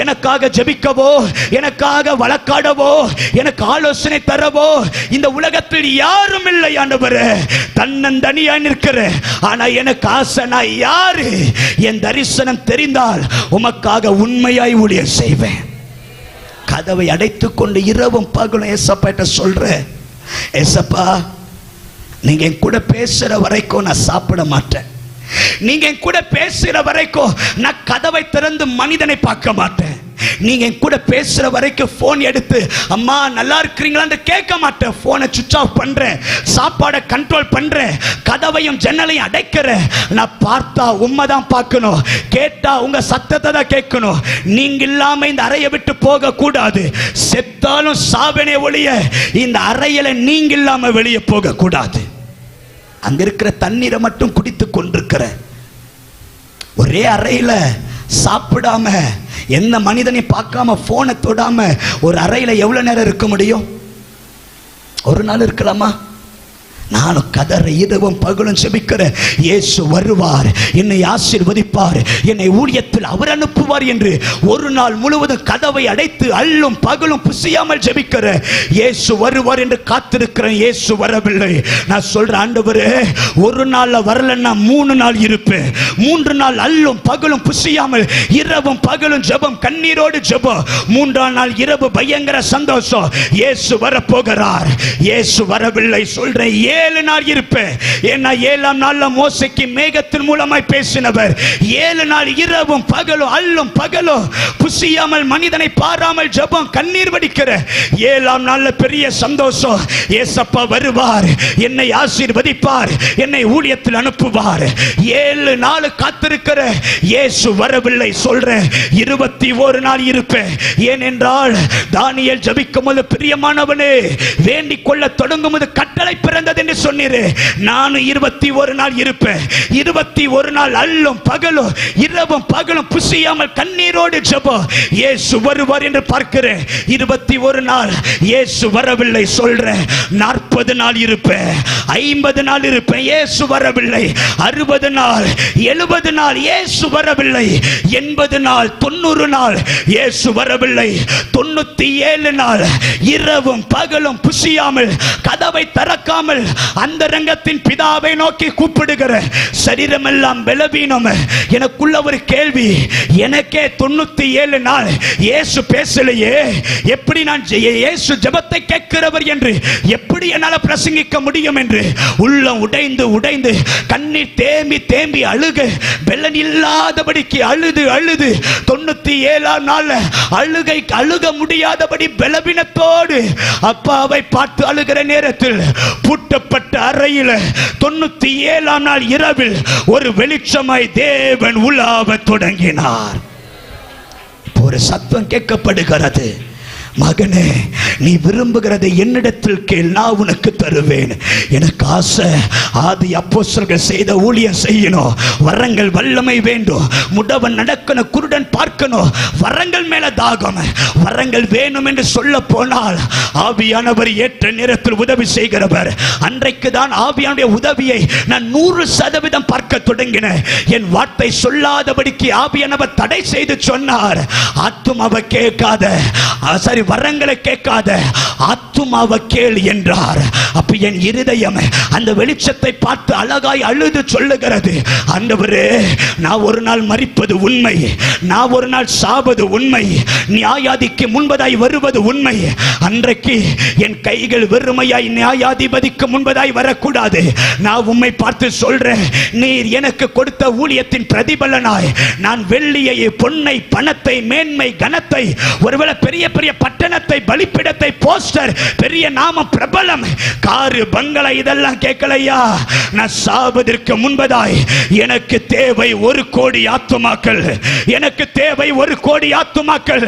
எனக்காக ஜெபிக்கவோ, எனக்காக வழக்காடவோ, எனக்கு ஆலோசனை தரவோ இந்த உலகத்தில் யாரும் இல்லை ஆண்டவரே. தன்னந்தனியா நிற்கிறேன். ஆனா எனக்கு ஆசை, நான் யாரு என் தரிசனம் தெரிந்தால் உமக்காக உண்மையாய் ஊழியம் செய்வேன். கதவை அடைத்துக் கொண்டு இரவும் பகலும் ஏசப்பா சொல்றேன், ஏசப்பா நீங்க என் கூட பேசுற வரைக்கும் நான் சாப்பிட மாட்டேன், நீங்க என் கூட பேசுற வரைக்கும் நான் கதவை திறந்து மனிதனை பார்க்க மாட்டேன், நீங்க என் கூட பேசுற வரைக்கும் போன் எடுத்து அம்மா நல்லா இருக்கிறீங்களான்னு கேட்க மாட்டேன், போனை சுவிட்ச் ஆஃப் பண்றேன், சாப்பாடை கண்ட்ரோல் பண்றேன், கதவையும் ஜன்னலையும் அடைக்கிறேன். நான் பார்த்தா உண்மைதான் பார்க்கணும், கேட்டா உங்க சத்தத்தை தான் கேட்கணும். நீங்க இல்லாம இந்த அறையை விட்டு போக கூடாது, செத்தாலும் சாவனே ஒழிய இந்த அறையில நீங்க இல்லாம வெளியே போக கூடாது. அங்க இருக்கிற தண்ணீரை மட்டும் குடித்து கொண்டிருக்கிற ஒரே அறையில சாப்பிடாம எந்த மனிதனை பார்க்காம போனை தொடாம ஒரு அறையில எவ்வளவு நேரம் இருக்க முடியும்? ஒரு நாள் இருக்கலாமா? நானும் கதற இரவும் பகலும் செபிக்கிறேன், இயேசு வருவார், என்னை ஆசீர்வதிப்பார், என்னை ஊழியத்தில் அவர் அனுப்புவார் என்று ஒரு நாள் முழுவதும் கதவை அடைத்து அல்லும் பகலும் புசியாமல் ஜெபிக்கிறேன். இயேசு வருவார் என்று காத்திருக்கிறேன். இயேசு வரவில்லை. நான் சொல்றேன், ஆண்டவரே ஒரு நாள்ல வரலன்னா 3 நாள் இருப்பேன், 3 நாள் அல்லும் பகலும் புசியாமல் இரவும் பகலும் ஜெபம், கண்ணீரோடு ஜெபம், 3ஆம் நாள் இரவு பயங்கர சந்தோஷம். இயேசு வரப்போகிறார். இயேசு வரவில்லை. சொல்றேன் 7 நாள் இருப்பேன். ஏன்னா 7ஆம் நாள்ல மோசேக்கு மேகத்தின் மூலமாய் பேசினவர். 7 நாள் இரவும் பகலும் அல்லும் பகலும் புசியாமல் மனிதனை பாராமல் ஜெபம், கண்ணீர் வடிக்கிற 7ஆம் நாள்ல பெரிய சந்தோஷம். ஏசப்பா வருவார், என்னை ஆசீர்வதிப்பார், என்னை ஊழியத்தில் அனுப்புவார். 7 நாள் காத்திருக்கிற இயேசு வரவில்லை. சொல்றேன் 21 நாள் இருப்பேன். ஏனென்றால் தானியேல் ஜெபிக்கும் போது, பிரியமானவனே வேண்டிக் கொள்ள தொடங்கும் போது கட்டளை பிறந்தது என்று சொன்னீரே, நானும் 21 நாள் இருப்பேன். 21 நாள் அல்லும் பகலும் இரவும் பகலும் புசியாமல் கண்ணீரோடு ஜெபம். இயேசு வருவார் என்று பார்க்கிறேன். 21 நாள் இயேசு வரவில்லை. சொல்றேன் 40 நாள் இருப்பேன், 50 நாள் இருப்பேன், இயேசு வரவில்லை. 60 நாள், 70 நாள், இயேசு வரவில்லை. 80 நாள், 90 நாள், இயேசு வரவில்லை. 97 நாள் இரவும் பகலும் புசியாமல் கதவை திறக்காமல் அந்த ரங்கத்தின் பிதாவை நோக்கி கூப்பிடுகிற சரீரமெல்லாம் பலவீனம். எனக்குள்ள ஒரு கேள்வி, எனக்கே 97 நாள் இயேசு பேசலையே, எப்படி நான் இயேசு ஜெபத்தை கேட்கிறவர் என்று எப்படி என்னால் பிரசங்கிக்க முடியும் என்று உள்ளம் உடைந்து உடைந்து கண்ணீர் தேம்பி தேம்பி அழுக, வெள்ளன் இல்லாதபடிக்கு அழுது அழுது 97ஆம் நாள் அழுக முடியாதபடி பலவீனத்தோடு அப்பாவை பார்த்து அழுகிற நேரத்தில் பூட்டப்பட்ட அறையில் 97ஆம் நாள் இரவில் ஒரு வெளிச்சமாய் தேவன் உலாவ தொடங்கினார். ஒரு சத்தம் கேட்கப்படுகிறது, மகனே நீ விரும்புகிறதை என்னிடத்தில் கேள், நான் உனக்கு தருவேன். எனக்கு ஆசை ஆதி அப்போஸ்தலர்கள் செய்த ஊழியம் செய்யணும், வரங்கள் வல்லமை வேண்டும், முடவன் நடக்கணும், குருடன் பார்க்கணும், வரங்கள் மேல தாகம், வரங்கள் வேணும் என்று சொல்ல போனால் ஆவியானவர் ஏற்ற நேரத்தில் உதவி செய்கிறவர். அன்றைக்கு தான் ஆவியானுடைய உதவியை நான் 100% பார்க்க தொடங்கினேன். என் வார்த்தை சொல்லாதபடிக்கு ஆவியானவர் தடை செய்து சொன்னார். ஆத்துமாவை கேட்காத, சரி வரங்களை கேட்காத, ஆத்துமாவை கேள் என்றார். அப்ப என் இருதயம் அந்த வெளிச்சத்தை பார்த்து அழகாய் அழுது சொல்லுகிறது, ஆண்டவரே நான் ஒரு நாள் மரிப்பது உண்மை, நான் ஒரு நாள் சாவது உண்மை, நியாயாதிக்கு முன்பதாய் வருவது உண்மை. அன்றைக்கு என் கைகள் வெறுமையாய் நியாயாதிபதிக்கு முன்பதாய் வரக்கூடாது. நான் உம்மை பார்த்து சொல்றேன், நீர் எனக்கு கொடுத்த ஊழியத்தின் பிரதிபலனாய் நான் வெள்ளியை, பொன்னை, பணத்தை, மேன்மை, கனத்தை, ஒருவேளை பெரிய பெரிய பட்டணத்தை, பலிப்பிடத்தை, போஸ்டர், பெரிய நாமம், பிரபலம், காரு, பங்களா இதெல்லாம் கேட்கலையா. நான் சாவதற்கு முன்பதாய் எனக்கு தேவை 1 கோடி ஆத்துமாக்கள், எனக்கு தேவை 1 கோடி ஆத்துமாக்கள்.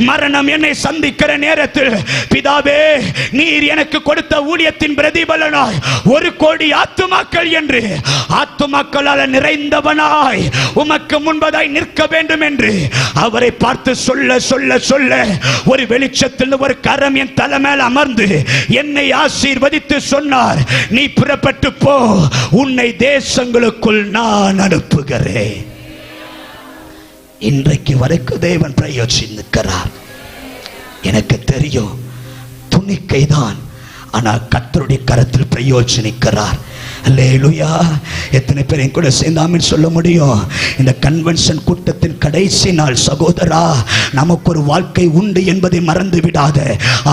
மரணம் என்னை சந்திக்கிற நேரத்தில், பிதாவே நீர் எனக்கு கொடுத்த ஊழியத்தின் பிரதிபலனாய் 1 கோடி ஆத்துமாக்கள் என்று ஆத்துமாக்களால் நிறைந்தவனாய் உமக்கு முன்பதாய் நிற்க வேண்டும் என்று அவரை பார்த்து சொல்ல சொல்ல சொல்ல ஒரு வெளிச்சம் வெளிச்சத்தில் ஒரு கரம் என் தலை மேல் அமர்ந்து என்னை ஆசீர்வதித்து சொன்னார், நீ புறப்பட்டு போ, உன்னை தேசங்களுக்குள் நான் அனுப்புகிறேன். இன்றைக்கு வரைக்கும் தேவன் பிரயோஜனிக்கிறார். எனக்கு தெரியும் துணிக்கைதான், ஆனால் கர்த்தருடைய கரத்தில் பிரயோஜனிக்கிறார். அல்லேலூயா. எத்தனை பேர் என் கூட சேர்ந்து ஆமென் சொல்ல முடியும்? இந்த கன்வென்ஷன் கூட்டத்தின் கடைசி நாள் சகோதரா, நமக்கு ஒரு வாழ்க்கை உண்டு என்பதை மறந்து விடாத.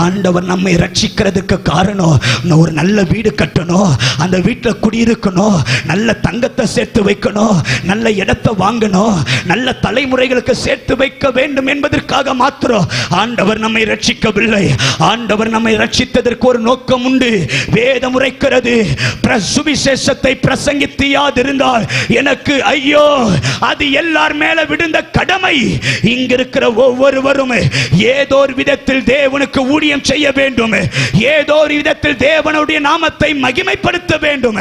ஆண்டவர் நம்மை ரட்சிக்கிறதுக்கு காரணம் ஒரு நல்ல வீடு கட்டணும், அந்த வீட்டில் குடியிருக்கணும், நல்ல தங்கத்தை சேர்த்து வைக்கணும், நல்ல இடத்தை வாங்கணும், நல்ல தலைமுறைகளுக்கு சேர்த்து வைக்க வேண்டும் என்பதற்காக மாத்திரம் ஆண்டவர் நம்மை ரட்சிக்கவில்லை. ஆண்டவர் நம்மை ரட்சித்ததற்கு ஒரு நோக்கம் உண்டு. வேதம் உரைக்கிறது, சுவிசேஷத்தை பிரசங்கித்தியாதிருந்தால் எனக்கு ஐயோ, அது எல்லார் மேல விழுந்த கடமை. இங்க இருக்கிற ஒவ்வொருவரும் ஏதோ ஒரு விதத்தில் தேவனுக்கு ஊழியம் செய்ய வேண்டும், ஏதோ ஒரு விதத்தில் தேவனுடைய நாமத்தை மகிமைப்படுத்த வேண்டும்.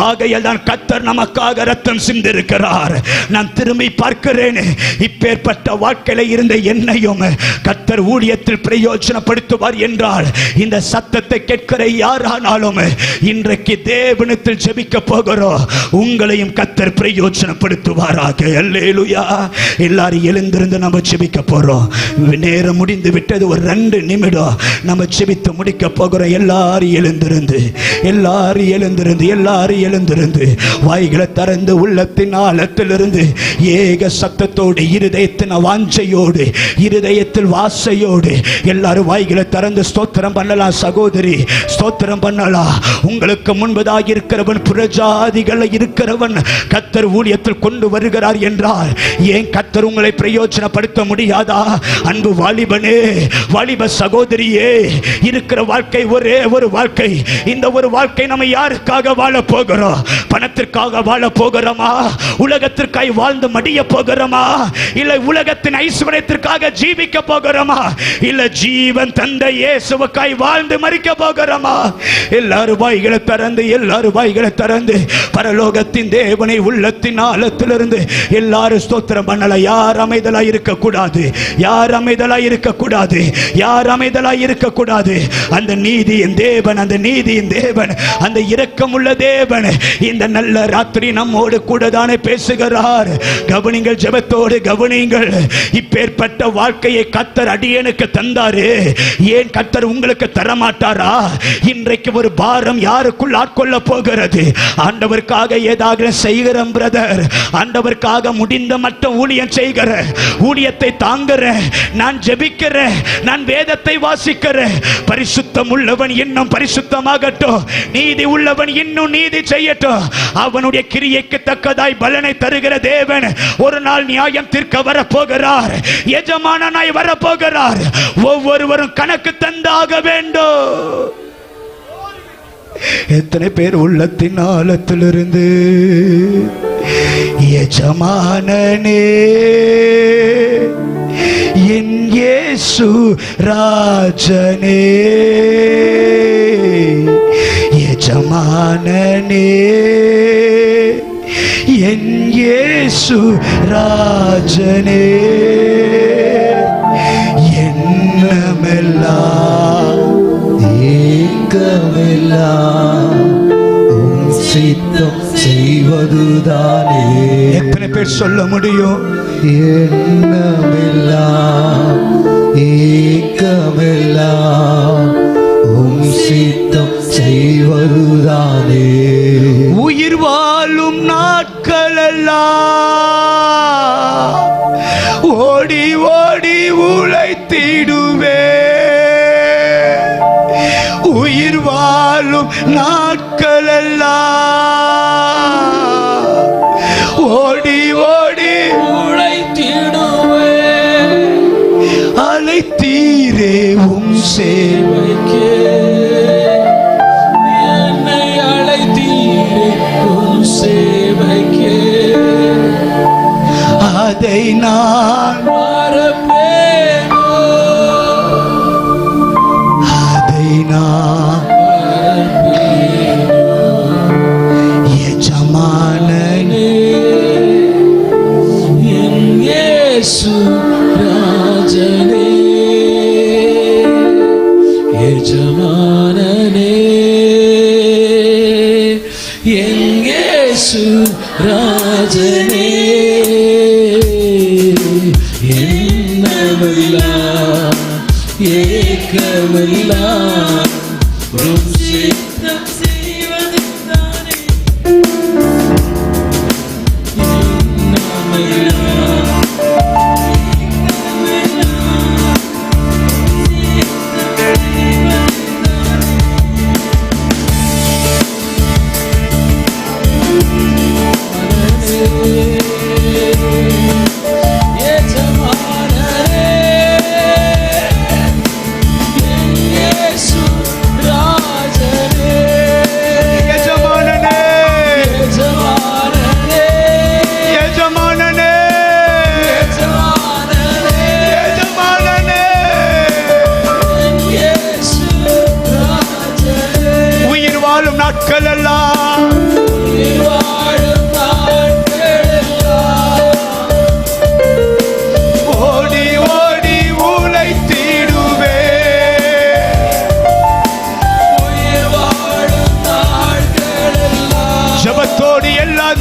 ஆகையால் தான் கர்த்தர் நமக்காக ரத்தம் சிந்திருக்கிறார். நான் திரும்பி பார்க்கிறேன், இப்பேற்பட்ட வாழ்க்கையில இருந்த என்னையும் கர்த்தர் ஊழியத்தில் பிரயோஜனப்படுத்துவார் என்றால், இந்த சத்தத்தை கேட்கிற யாரானாலும் இன்றைக்கு தேவனத்தில் ஜெபிக்க போகிறோம், உங்களையும் கர்த்தர் பிரயோஜனப்படுத்துவாராக. அல்லேலூயா. எல்லாரும் எழுந்திருந்து நம்ம ஜெபிக்க போறோம். நேரம் முடிந்து விட்டது. ஒரு 2 நிமிடம் நம்ம ஜெபித்து முடிக்க போகிறோம். எல்லாரும் எழுந்திருந்து, எல்லாரும் எழுந்திருந்து, எல்லாரும் எழுந்திருந்து வாய்களை திறந்து உள்ளத்தின் ஆழத்திலிருந்து ஏக சத்தத்தோடு, இருதயத்தின் வாஞ்சையோடு, இருதயத்தில் வாசையோடு எல்லாரும் வாய்களை திறந்து ஸ்தோத்திரம் பண்ணலாம். சகோதரி ஸ்தோத்திரம் பண்ணலாம். உங்களுக்கு முன்பதாக இருக்கிறவன், புறஜாதிகள் இருக்கிறவன் கர்த்தர் ஊழியத்தில் கொண்டு வருகிறார் என்றால் ஏன் கர்த்தர் உங்களை பிரயோஜனப்படுத்த முடியாதா? அன்பு வாலிபனே, வாலிப சகோதரியே, இருக்கிற வாழ்க்கை ஒரே ஒரு வாழ்க்கை. இந்த ஒரு வாழ்க்கை நம்ம யாருக்காக வாழ போகிறோம்? பணத்திற்காக வாழ போகிறோமா? உலகத்திற்காக வாழ்ந்து மடிய போகிறோமா? இல்லை உலகத்தின் ஐஸ்வர்யத்திற்காக ஜீவிக்க போகிறோமா? இல்ல ஜீவன் தந்த இயேசுவுக்காய் வாழ்ந்து மரிக்க போகிறோமா? எல்லாரும் வாய்களை திறந்து, எல்லாரும் வாய்களை திறந்து பரலோகத்தின் தேவனை உள்ளத்தின் ஆழத்திலிருந்து எல்லாரும் ஸ்தோத்திரம் பண்ணல. யார் அமைதலா இருக்க கூடாது, யார் அமைதலா இருக்க கூடாது, யார் அமைதலா இருக்க கூடாது. அந்த நீதியின் தேவன், அந்த நீதியின் தேவன், அந்த இரக்கமுள்ள தேவன் இந்த நல்ல ராத்திரி நம்மோடு கூட தானே பேசுகிறார். கவனிங்கள், ஜெபத்தோடு கவனிங்கள். இப்பேற்பட்ட வாழ்க்கையை கர்த்தர் அடியேனுக்கு தந்தாரு, ஏன் கர்த்தர் உங்களுக்கு தரமாட்டாரா? இன்றைக்கு ஒரு பாரம் யாருக்குள் ஆட்கொள்ள போகிறது? ஆண்டவருக்காக ஏதாவது செய்கிறேன் பிரதர், ஆண்டவருக்காக முடிந்த மட்டும் ஊழியம் செய்கிற, ஊழியத்தை தாங்குற, நான் ஜெபிக்கிறேன், நான் வேதத்தை வாசிக்கிறேன். பரிசுத்தம் உள்ளவன் இன்னும் பரிசுத்தமாகட்டும், நீதி உள்ளவன் இன்னும் நீதி செய்யட்டும். அவனுடைய கிரியைக்கு தக்கதாய் பலனை தருகிற தேவன் ஒரு நாள் நியாயம் தீர்க்க வரப்போகிறார், எஜமானனாய் வரப்போகிறார். ஒவ்வொருவரும் கணக்கு தந்தாக வேண்டும். எத்தனை பேர் உள்ளத்தின் ஆழத்திலிருந்து எஜமானனே, என் இயேசு ராஜனே, எஜமானனே, என் இயேசு ராஜனே, என்னமெல்லாம் சித்தம் செய்வதுதானே. எத்தனை பேர் சொல்ல முடியும்? எண்ணமெல்லாம் ஏக்கமெல்லாம் உம் சித்தம் செய்வதுதானே. உயிர் வாழும் நாட்களெல்லாம் ஓடி ஓடி உழைத்திடுவே, உயிர் வாழும் நாட்களெல்லாம் ஓடி ஓடி உழைத்திடுவே, அழைத்தீரே உம் சேவைக்கு, என்னை அழைத்தீரே உம் சேவைக்கு, அதை நான் மறப்பேனோ, அதை நான் எஜமானனே, என் இயேசு ராஜனே, இயேசு ராஜனே என்னவெல்லாம் ஏக்கமெல்லாம் உம் சித்தம் செய்வதுதானே என்னவெல்லாம்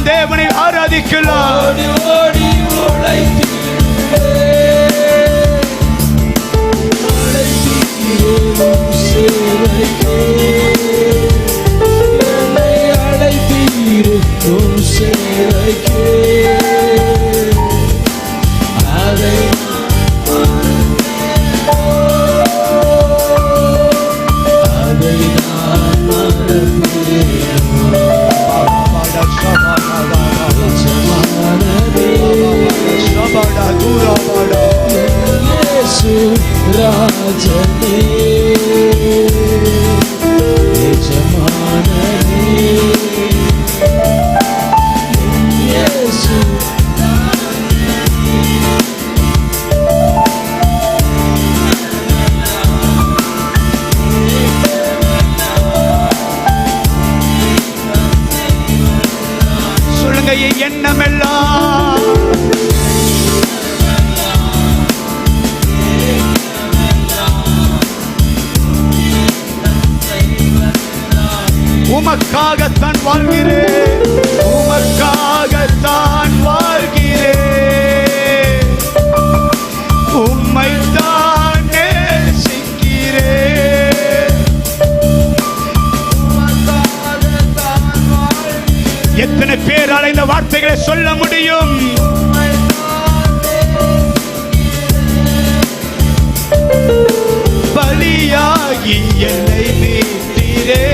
தேவனை ஆராதிக்கலாம். ராஜனே எஜமானனே இயேசு சொல்லுங்க எண்ணமெல்லாம் உமக்காகத்தான் வாழ்கிறேன், உமக்காகத்தான் வாழ்கிறேன், உம்மைத்தான் நேசிக்கிறேன். எத்தனை பேரால் இந்த வார்த்தைகளை சொல்ல முடியும்? பலியாகி என்னை மீட்டீரே,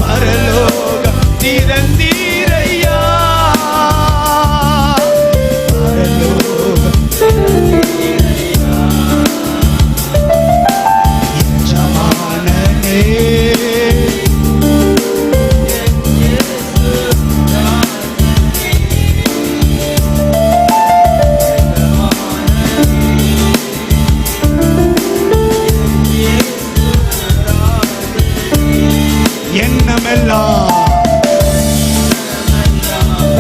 பரலோகம் திறந்தீரையா, பரலோகம் எஜமானனே எண்ணமெல்லாம்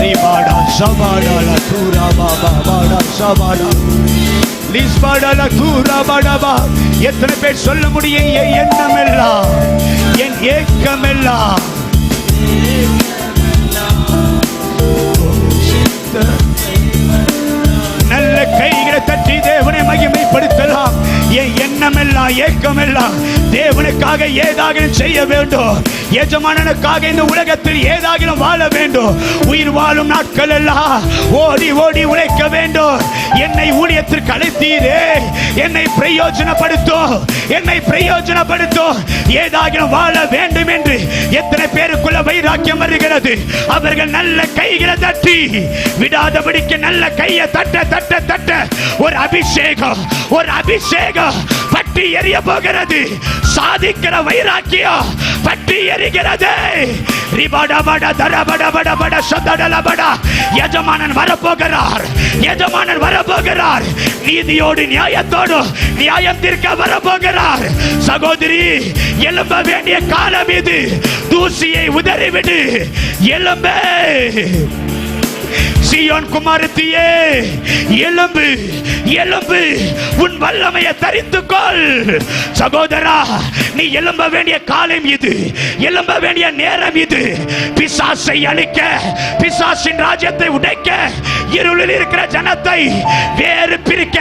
ரிபாடா சபாடா லூரா பாபா பாடா சபாடா லிஸ்பாடா லூரா பாடா. எத்தனை பேர் சொல்ல முடியும்? என் எண்ணமெல்லாம், என் ஏக்கமெல்லாம் நல்ல கைகளை தட்டி தேவனை மகிமைப்படுத்தலாம். என் எண்ணமெல்லாம் ஏக்கமெல்லாம் தேவனுக்காக ஏதாகிலும் செய்ய வேண்டும், எஜமானனுக்காக இந்த உலகத்தில் ஏதாகிலும் வாழ வேண்டும். உயிர் வாழும் நாட்கள் எல்லாம் ஓடி ஓடி உழைக்க வேண்டும். என்னை ஊழியத்திற்கு அழைத்தீரே, என்னை பிரயோஜனப்படுத்தும், என்னை பிரயோஜனப்படுத்தும், ஏதாகிலும் வாழ வேண்டும் என்று எத்தனை பேருக்குள்ள வைராக்கியம் வருகிறது? அவர்கள் நல்ல கைகளை தட்டி விடாதபடிக்கு நல்ல கையை தட்ட தட்ட தட்ட ஒரு அபிஷேகம், ஒரு அபிஷேகம் பட்டி எரிய போகிறது. சாதிக்கிற வைராக்கியம் பட்டி எரிகிறது. எஜமானன் வரப்போகிறார், எஜமானன் வரப்போகிறார். நீதியோடு நியாயத்தோடு நியாயம் தீர்க்க வரப்போகிறார். சகோதரி, எழும்ப வேண்டிய காலம் இது. தூசியை உதறிவிடு, எழும்பே. சீயோன் குமாரத்தியே, எழும்பு எழும்பு, உன் வல்லமையை தரித்துக்கொள். சகோதரா, நீ எழும்ப வேண்டிய காலம் இது, எழும்ப வேண்டிய நேரம் இது. பிசாசை அழிக்க, பிசாசின் ராஜ்யத்தை உடைக்க, இருளில் இருக்கிற ஜனத்தை வேறு பிரிக்க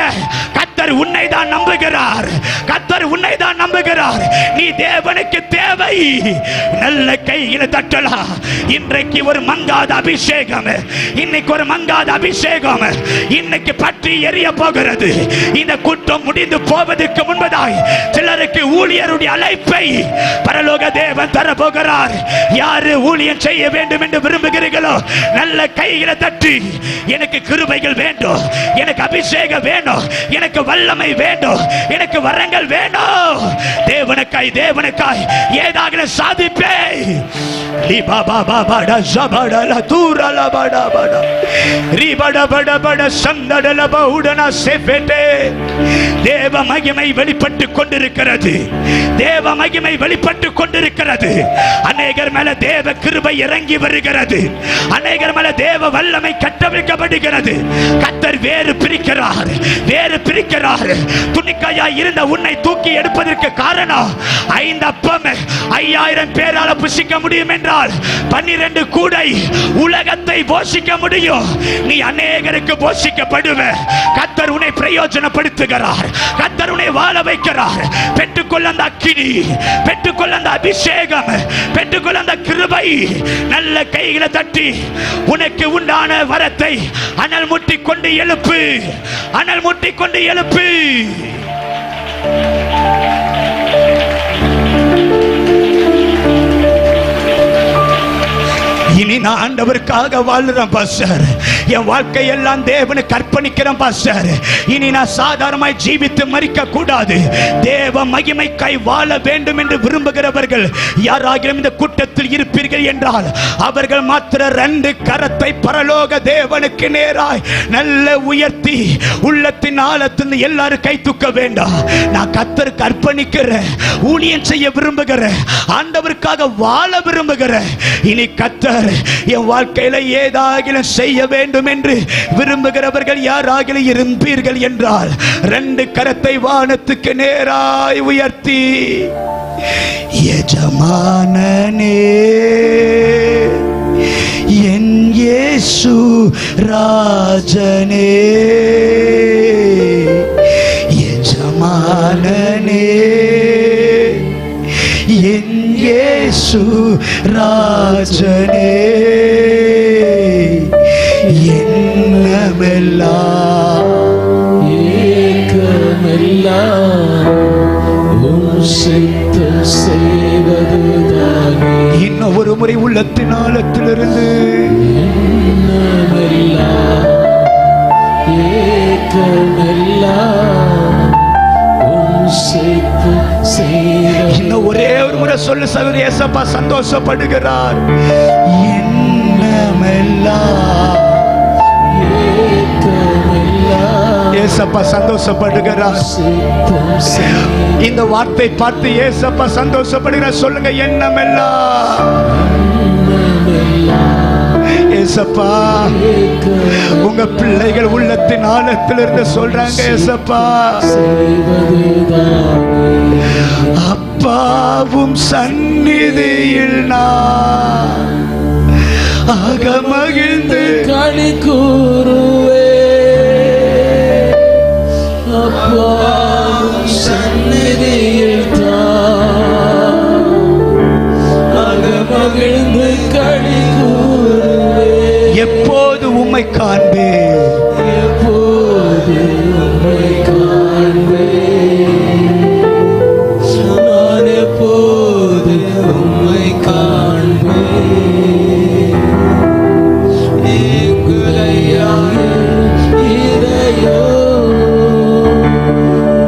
கர்த்தர் உன்னை தான் நம்புகிறார். கர்த்தர் உன்னை தான் நம்புகிறார். நீ தேவனுக்கு தேவை. நல்ல கையில தட்டலாம். இன்றைக்கு ஒரு மங்காத அபிஷேகம், இன்னைக்கு ஒரு மங்காத அபிஷேகம் இன்னைக்கு பற்றி எரிய போகிறது. இந்த கூட்டம் முடிந்து போவதற்கு முன்பதாய் சிலருக்கு ஊழியருடைய அழைப்பை பரலோக தேவன் தர போகிறார். யாரு ஊழியம் செய்ய வேண்டும் என்று விரும்புகிறீர்களோ நல்ல கையில தட்டி, எனக்கு கிருபைகள் வேண்டும், எனக்கு அபிஷேகம் வேண்டும், எனக்கு வல்லமை வேண்டும், எனக்கு வரங்கள் வேண்டும், தேவனுக்காய் தேவனுக்காய் ஏதாவது சாதிப்பே. தேவ மகிமை வெளிப்பட்டு கொண்டிருக்கிறது. தேவ மகிமை வெளிப்பட்டு கொண்டிருக்கிறது. அநேகர் மேல தேவ கிருபை இறங்கி வருகிறது. அநேகர் மேல தேவ வல்லமை கட்டவிழ்க்கப்படுகிறது. கர்த்தர் வேறு பிரிக்கிறார், வேறு பிரிக்கிறார். துணிக்கையாய் இருந்த உன்னை தூக்கி எடுப்பதற்கு காரணம் 5 அப்பம் 5000 பேரால புசிக்க முடியும் என்றால் 12 கூடை உலகத்தை போஷிக்க முடியும். நீ அநேகருக்கு போஷிக்கப்படுவ. கர்த்தர் உன்னை பிரயோஜனப்படுத்துகிறார். கர்த்தர் உன்னை வாழ வைக்கிறார். பெற்றுக்கொள்ள அந்த அக்கினி, பெற்றுக்கொள்ள அந்த அபிஷேகம், பெற்றுக்கொள்ள அந்த கிருபை. நல்ல கைகளை தட்டி உனக்கு உண்டான வரத்தை அனல் முட்டி கொண்டு எழுப்பு, அனல் முட்டி கொண்டு எழுப்பு. இனி நான் ஆண்டவருக்காக வாழ்றேன் பாஸ்டர். என் வாழ்க்கை எல்லாம் தேவனுக்கு அர்ப்பணிக்கிறேன் பாஸ்டர். இனி நான் சாதாரணமாய் ஜீவித்து மரிக்க கூடாது. தேவ மகிமைக்காய் வாழ வேண்டும் என்று விரும்புகிறவர்கள் யாராகிலும் இந்த கூட்டத்தில் இருப்பீர்கள் என்றால் அவர்கள் மாத்திர 2 கரத்தை பரலோக தேவனுக்கு நேராய் நல்ல உயர்த்தி உள்ளத்தின் ஆழத்தில் எல்லாரும் கை தூக்க வேண்டாம். நான் கர்த்தருக்கு அர்ப்பணிக்கிறேன், ஊழியம் செய்ய விரும்புகிறேன், ஆண்டவருக்காக வாழ விரும்புகிறேன். இனி கர்த்தர் என் வாழ்க்கையில ஏதாகிலும் செய்ய வேண்டும் என்று விரும்புகிறவர்கள் யாராகிலும் இருப்பீர்கள் என்றால் 2 கரத்தை வானத்துக்கு நேராய் உயர்த்தி, எஜமானனே என் இயேசு ராஜனே, எஜமானனே என் இயேசு ராஜனே, என்னமெல்லாம் ஏக்கமெல்லாம் உம் சித்தம் செய்வதுதானே. இன்னும் ஒரு முறை உள்ளத்தின் ஆழத்திலிருந்து என்னமெல்லாம் ஏக்கமெல்லாம் உம் சித்தம் செய்வதுதானே. இன்னும் ஒரே ஒரு முறை சொல்லு சகோதரி. ஏசப்பா சந்தோஷப்படுகிறார். என்னமெல்லாம் ஏசப்பா சந்தோஷப்படுகிறார். இந்த வார்த்தை பார்த்து ஏசப்பா சந்தோஷப்படுகிறார். சொல்லுங்க, எண்ணமெல்லாம் ஏசப்பா. உங்க பிள்ளைகள் உள்ளத்தின் ஆழத்திலிருந்து சொல்றாங்க, ஏசப்பா அப்பாவும் சந்நிதியில் நான் ஆக மகிழ்ந்து களி கூறுவே. அப்பா